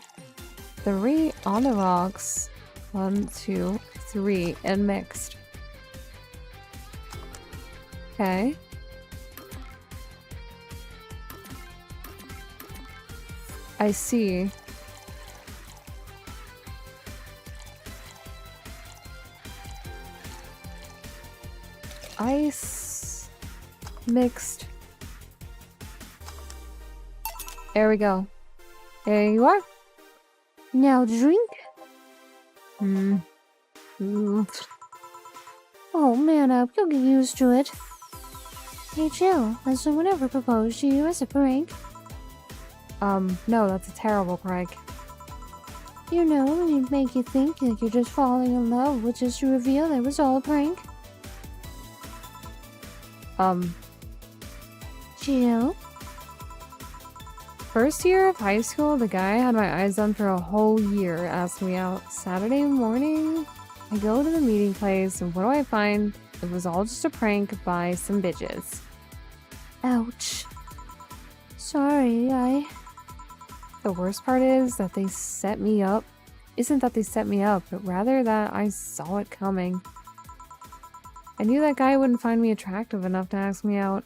3 on the rocks. 1, 2, 3 and mixed. Okay. I see. Ice mixed. There we go. There you are. Now drink. Oh, man up. You'll get used to it. Hey, Jill, has someone ever proposed to you as a prank? No, that's a terrible prank. You know, it'd make you think that you're just falling in love, which is to reveal it was all a prank. Jill? First year of high school, the guy I had my eyes on for a whole year asked me out. Saturday morning, I go to the meeting place, and what do I find? It was all just a prank by some bitches. Ouch. Sorry, The worst part is that they set me up. Isn't that they set me up, but rather that I saw it coming. I knew that guy wouldn't find me attractive enough to ask me out.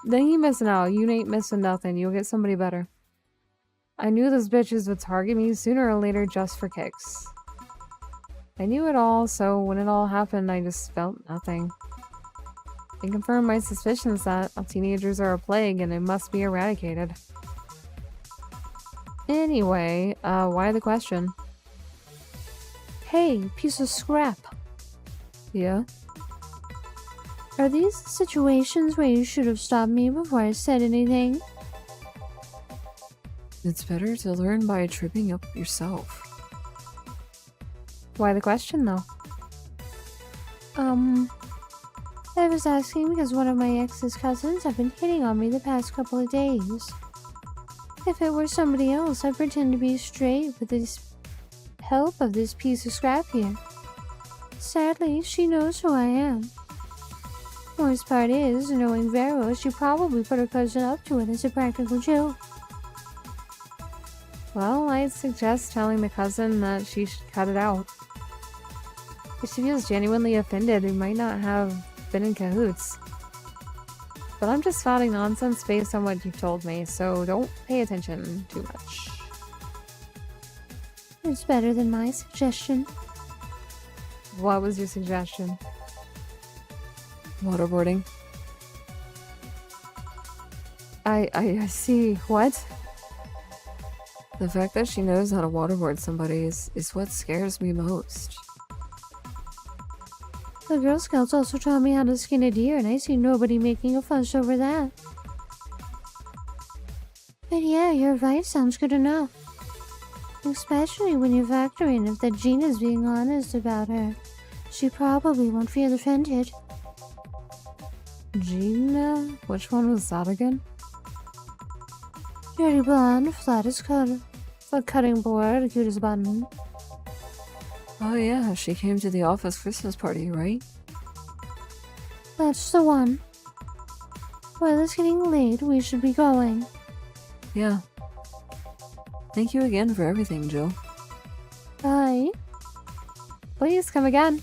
Then you missing out. You ain't missing nothing. You'll get somebody better. I knew those bitches would target me sooner or later just for kicks. I knew it all, so when it all happened, I just felt nothing. It confirmed my suspicions that teenagers are a plague and they must be eradicated. Anyway, why the question? Hey, piece of scrap. Yeah? Are these situations where you should have stopped me before I said anything? It's better to learn by tripping up yourself. Why the question, though? I was asking because one of my ex's cousins have been hitting on me the past couple of days. If it were somebody else, I'd pretend to be straight with the help of this piece of scrap here. Sadly, she knows who I am. Worst part is, knowing Vero, she probably put her cousin up to it as a practical joke. Well, I'd suggest telling the cousin that she should cut it out. If she feels genuinely offended, we might not have been in cahoots. But I'm just spouting nonsense based on what you've told me, so don't pay attention too much. It's better than my suggestion. What was your suggestion? Waterboarding. I see. What? The fact that she knows how to waterboard somebody is what scares me most. The Girl Scouts also taught me how to skin a deer, and I see nobody making a fuss over that. But yeah, your advice sounds good enough. Especially when you factor in if that Gina's being honest about her. She probably won't feel offended. Gina? Which one was that again? Dirty blonde, flat as cutter. A cutting board, cute as a button. Oh yeah, she came to the office Christmas party, right? That's the one. Well, it's getting late. We should be going. Yeah. Thank you again for everything, Jill. Bye. Please come again.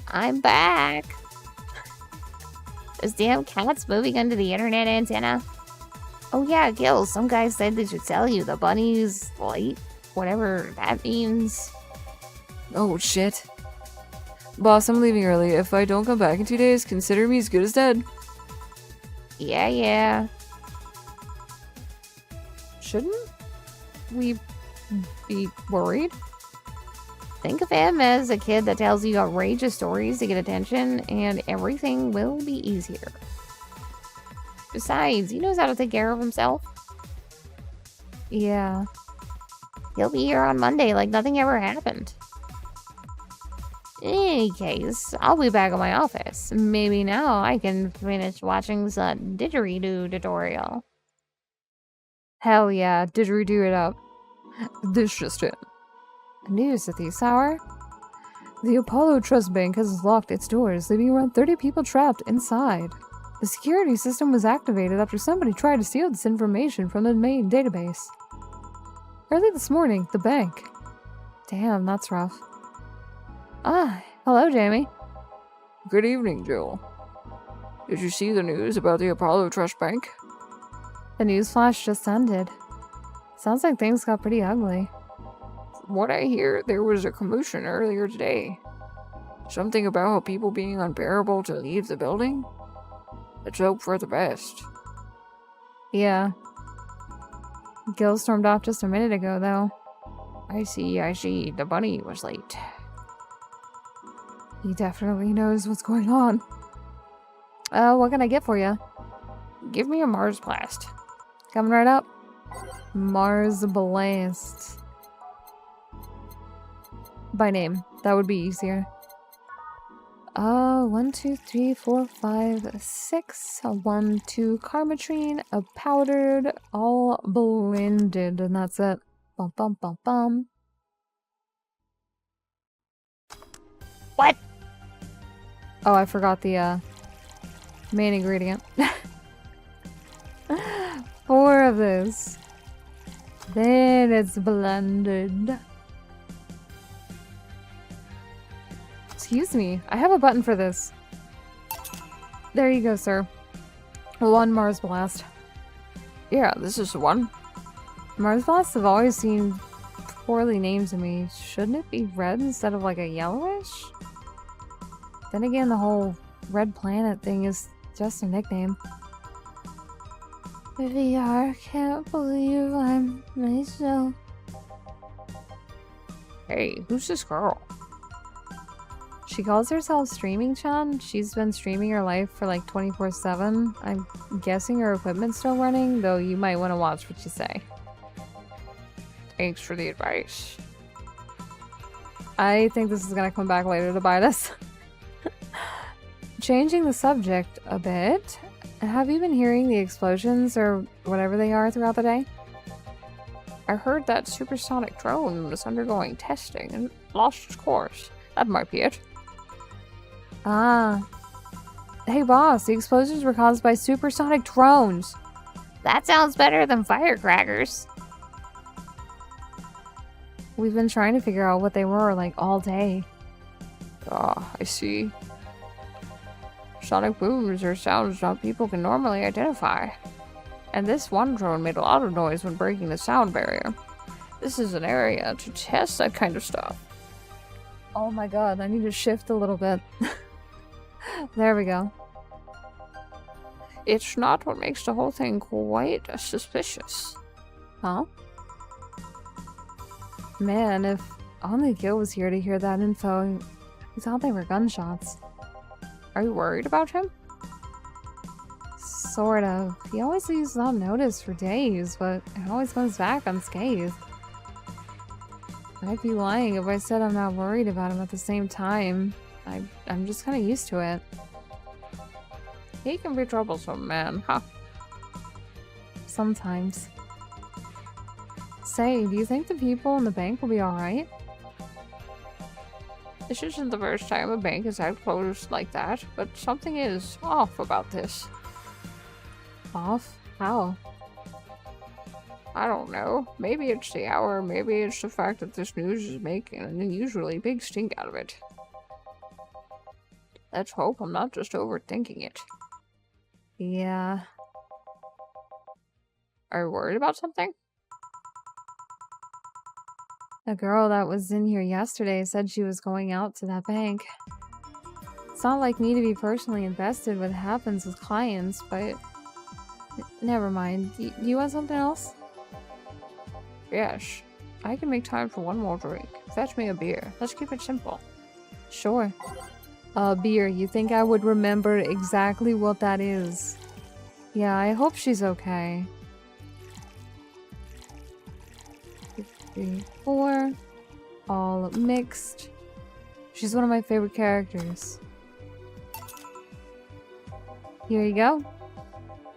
I'm back. Those damn cats moving under the internet antenna. Oh yeah, Gil, some guy said they should tell you the bunny's late. Whatever that means. Oh shit. Boss, I'm leaving early. If I don't come back in 2 days, consider me as good as dead. Yeah. Shouldn't we be worried? Think of him as a kid that tells you outrageous stories to get attention, and everything will be easier. Besides, he knows how to take care of himself. Yeah. He'll be here on Monday like nothing ever happened. In any case, I'll be back at my office. Maybe now I can finish watching the didgeridoo tutorial. Hell yeah, didgeridoo it up. This just in. News at this hour? The Apollo Trust Bank has locked its doors, leaving around 30 people trapped inside. The security system was activated after somebody tried to steal this information from the main database. Early this morning, the bank. Damn, that's rough. Ah, hello, Jamie. Good evening, Jill. Did you see the news about the Apollo Trust Bank? The news flash just ended. Sounds like things got pretty ugly. From what I hear, there was a commotion earlier today. Something about people being unbearable to leave the building? Let's hope for the best. Yeah. Gil stormed off just a minute ago, though. I see. The bunny was late. He definitely knows what's going on. What can I get for you? Give me a Mars Blast. Coming right up. Mars Blast. By name. That would be easier. 1, 2, 3, 4, 5, 6. 1, 2 Carmatrine, a powdered, all blended, and that's it. Bum bum bum bum. What? Oh, I forgot the main ingredient. 4 of this. Then it's blended. Excuse me, I have a button for this. There you go, sir. 1 Mars Blast. Yeah, this is the one. Mars Blasts have always seemed poorly named to me. Shouldn't it be red instead of like a yellowish? Then again, the whole red planet thing is just a nickname. VR, can't believe I'm myself. Hey, who's this girl? She calls herself Streaming Chan. She's been streaming her life for like 24/7. I'm guessing her equipment's still running, though you might want to watch what you say. Thanks for the advice. I think this is gonna come back later to bite us. Changing the subject a bit, have you been hearing the explosions or whatever they are throughout the day? I heard that supersonic drone was undergoing testing and lost its course. That might be it. Ah. Hey boss, the explosions were caused by supersonic drones. That sounds better than firecrackers. We've been trying to figure out what they were like all day. Ah, I see. Sonic booms are sounds not people can normally identify. And this one drone made a lot of noise when breaking the sound barrier. This is an area to test that kind of stuff. Oh my god, I need to shift a little bit. There we go. It's not what makes the whole thing quite suspicious. Huh? Man, if only Gil was here to hear that info. He thought they were gunshots. Are you worried about him? Sort of. He always leaves without notice for days, but it always comes back unscathed. I'd be lying if I said I'm not worried about him at the same time. I'm just kind of used to it. He can be troublesome, man, huh? Sometimes. Say, do you think the people in the bank will be alright? This isn't the first time a bank has had closed like that, but something is off about this. Off? How? I don't know. Maybe it's the hour, maybe it's the fact that this news is making an unusually big stink out of it. Let's hope I'm not just overthinking it. Yeah. Are you worried about something? The girl that was in here yesterday said she was going out to that bank. It's not like me to be personally invested what happens with clients, but... Never mind. Do you want something else? Yes. I can make time for one more drink. Fetch me a beer. Let's keep it simple. Sure. Beer. You think I would remember exactly what that is? Yeah, I hope she's okay. 3, 4. All mixed. She's one of my favorite characters. Here you go.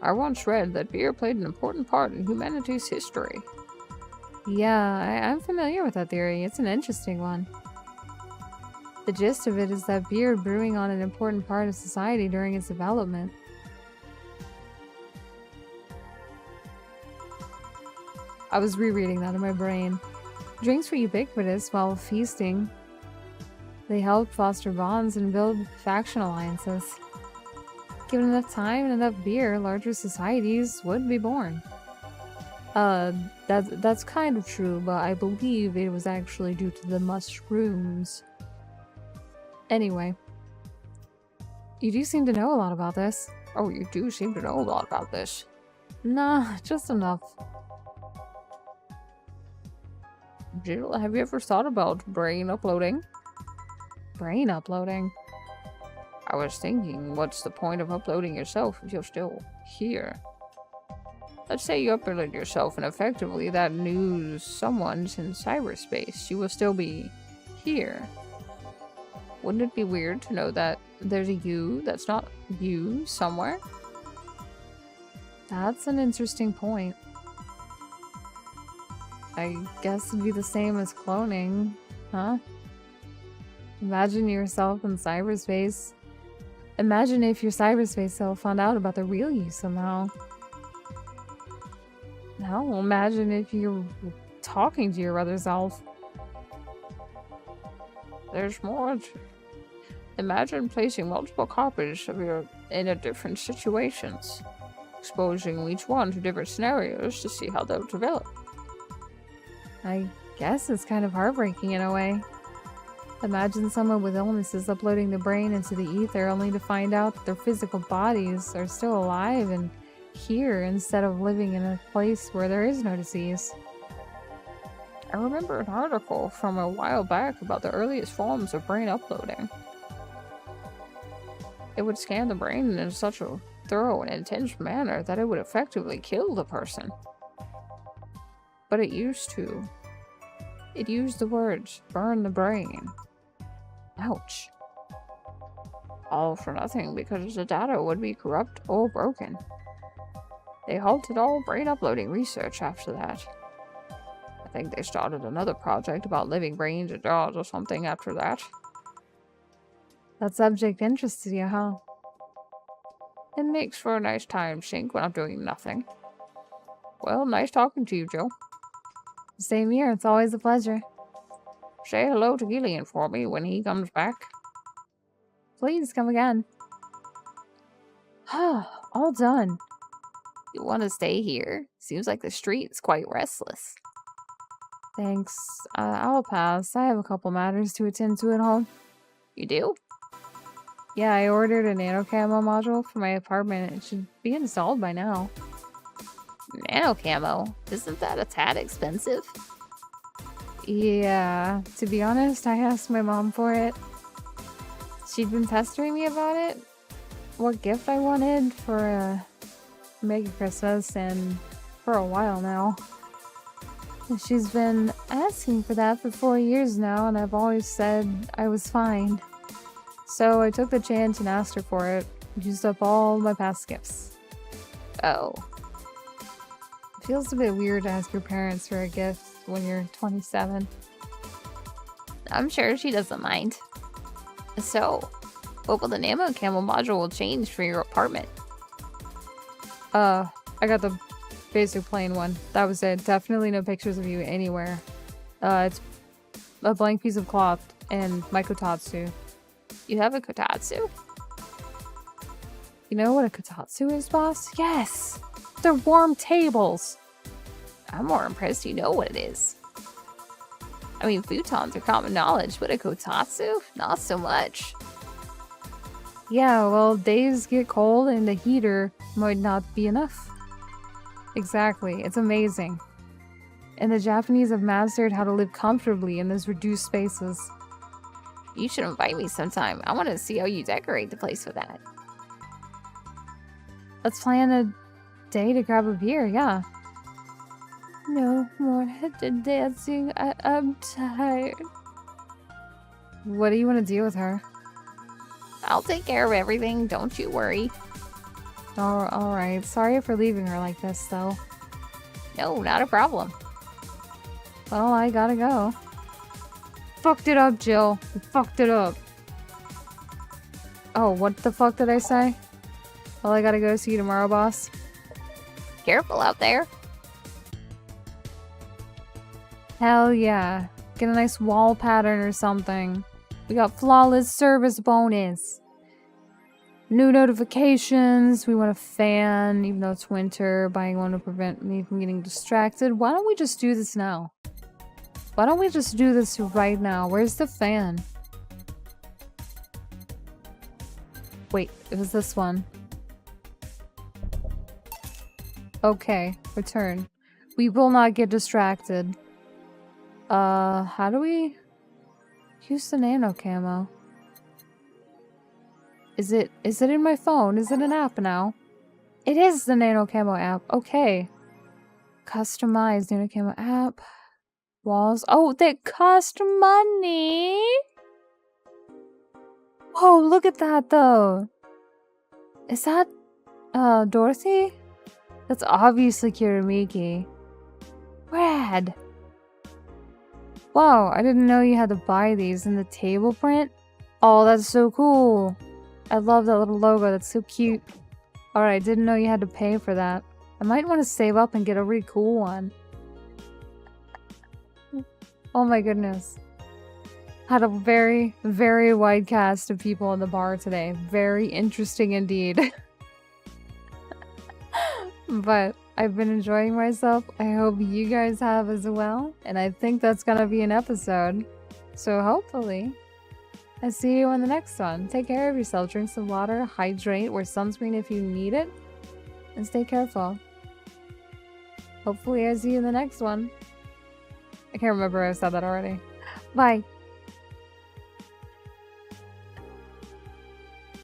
I once read that beer played an important part in humanity's history. Yeah, I'm familiar with that theory. It's an interesting one. The gist of it is that beer brewing on an important part of society during its development. I was rereading that in my brain. Drinks were ubiquitous while feasting. They helped foster bonds and build faction alliances. Given enough time and enough beer, larger societies would be born. That's kind of true, but I believe it was actually due to the mushrooms. Anyway. You do seem to know a lot about this. Oh, you do seem to know a lot about this. Nah, just enough. Jill, have you ever thought about brain uploading? Brain uploading? I was thinking, what's the point of uploading yourself if you're still here? Let's say you upload yourself and effectively that news someone's in cyberspace. You will still be here. Wouldn't it be weird to know that there's a you that's not you somewhere? That's an interesting point. I guess it'd be the same as cloning, huh? Imagine yourself in cyberspace. Imagine if your cyberspace self found out about the real you somehow. Now, imagine if you're talking to your other self. There's more. Imagine placing multiple copies of you in different situations, exposing each one to different scenarios to see how they'll develop. I guess it's kind of heartbreaking in a way. Imagine someone with illnesses uploading the brain into the ether only to find out that their physical bodies are still alive and here instead of living in a place where there is no disease. I remember an article from a while back about the earliest forms of brain uploading. It would scan the brain in such a thorough and intense manner that it would effectively kill the person. But it used to. It used the words, burn the brain. Ouch. All for nothing because the data would be corrupt or broken. They halted all brain uploading research after that. I think they started another project about living brains and jaws or something after that. That subject interested you, huh? It makes for a nice time sink when I'm doing nothing. Well, nice talking to you, Joe. Same here, it's always a pleasure. Say hello to Gillian for me when he comes back. Please come again. All done. You want to stay here? Seems like the street's quite restless. Thanks. I'll pass. I have a couple matters to attend to at home. You do? Yeah, I ordered a nano camo module for my apartment. It should be installed by now. Nano camo? Isn't that a tad expensive? Yeah, to be honest, I asked my mom for it. She'd been pestering me about it. What gift I wanted for Mega Christmas, and for a while now. She's been asking for that for 4 years now, and I've always said I was fine. So I took the chance and asked her for it. Used up all my past gifts. Oh. It feels a bit weird to ask your parents for a gift when you're 27. I'm sure she doesn't mind. So, what will the nano camo module change for your apartment? I got the basic plain one. That was it. Definitely no pictures of you anywhere. It's a blank piece of cloth and my kotatsu. You have a kotatsu? You know what a kotatsu is, boss? Yes! They're warm tables! I'm more impressed you know what it is. I mean, futons are common knowledge, but a kotatsu? Not so much. Yeah, well, days get cold and the heater might not be enough. Exactly, it's amazing. And the Japanese have mastered how to live comfortably in those reduced spaces. You should invite me sometime. I want to see how you decorate the place with that. Let's plan a day to grab a beer, yeah. No more dancing. I'm tired. What do you want to do with her? I'll take care of everything, don't you worry. Alright. Sorry for leaving her like this, though. No, not a problem. Well, I gotta go. fucked it up, Jill. You fucked it up. Oh, what the fuck did I say? Well, I gotta go see you tomorrow, boss. Careful out there. Hell yeah. Get a nice wall pattern or something. We got flawless service bonus. New notifications. We want a fan, even though it's winter. Buying one to prevent me from getting distracted. Why don't we just do this now? Why don't we just do this right now? Where's the fan? Wait, it was this one. Okay, return. We will not get distracted. How do we use the nano camo? Is it in my phone? Is it an app now? It is the nano camo app. Okay. Customize nano camo app. Walls. Oh, they cost money. Whoa, look at that though. Is that Dorothy? That's obviously Kiramiki. Rad. Wow, I didn't know you had to buy these in the table print. Oh, that's so cool. I love that little logo. That's so cute. Alright, didn't know you had to pay for that. I might want to save up and get a really cool one. Oh my goodness. Had a very, very wide cast of people in the bar today. Very interesting indeed. But I've been enjoying myself. I hope you guys have as well. And I think that's gonna be an episode. So hopefully, I see you in the next one. Take care of yourself. Drink some water. Hydrate. Wear sunscreen if you need it. And stay careful. Hopefully I see you in the next one. I can't remember if I said that already. Bye.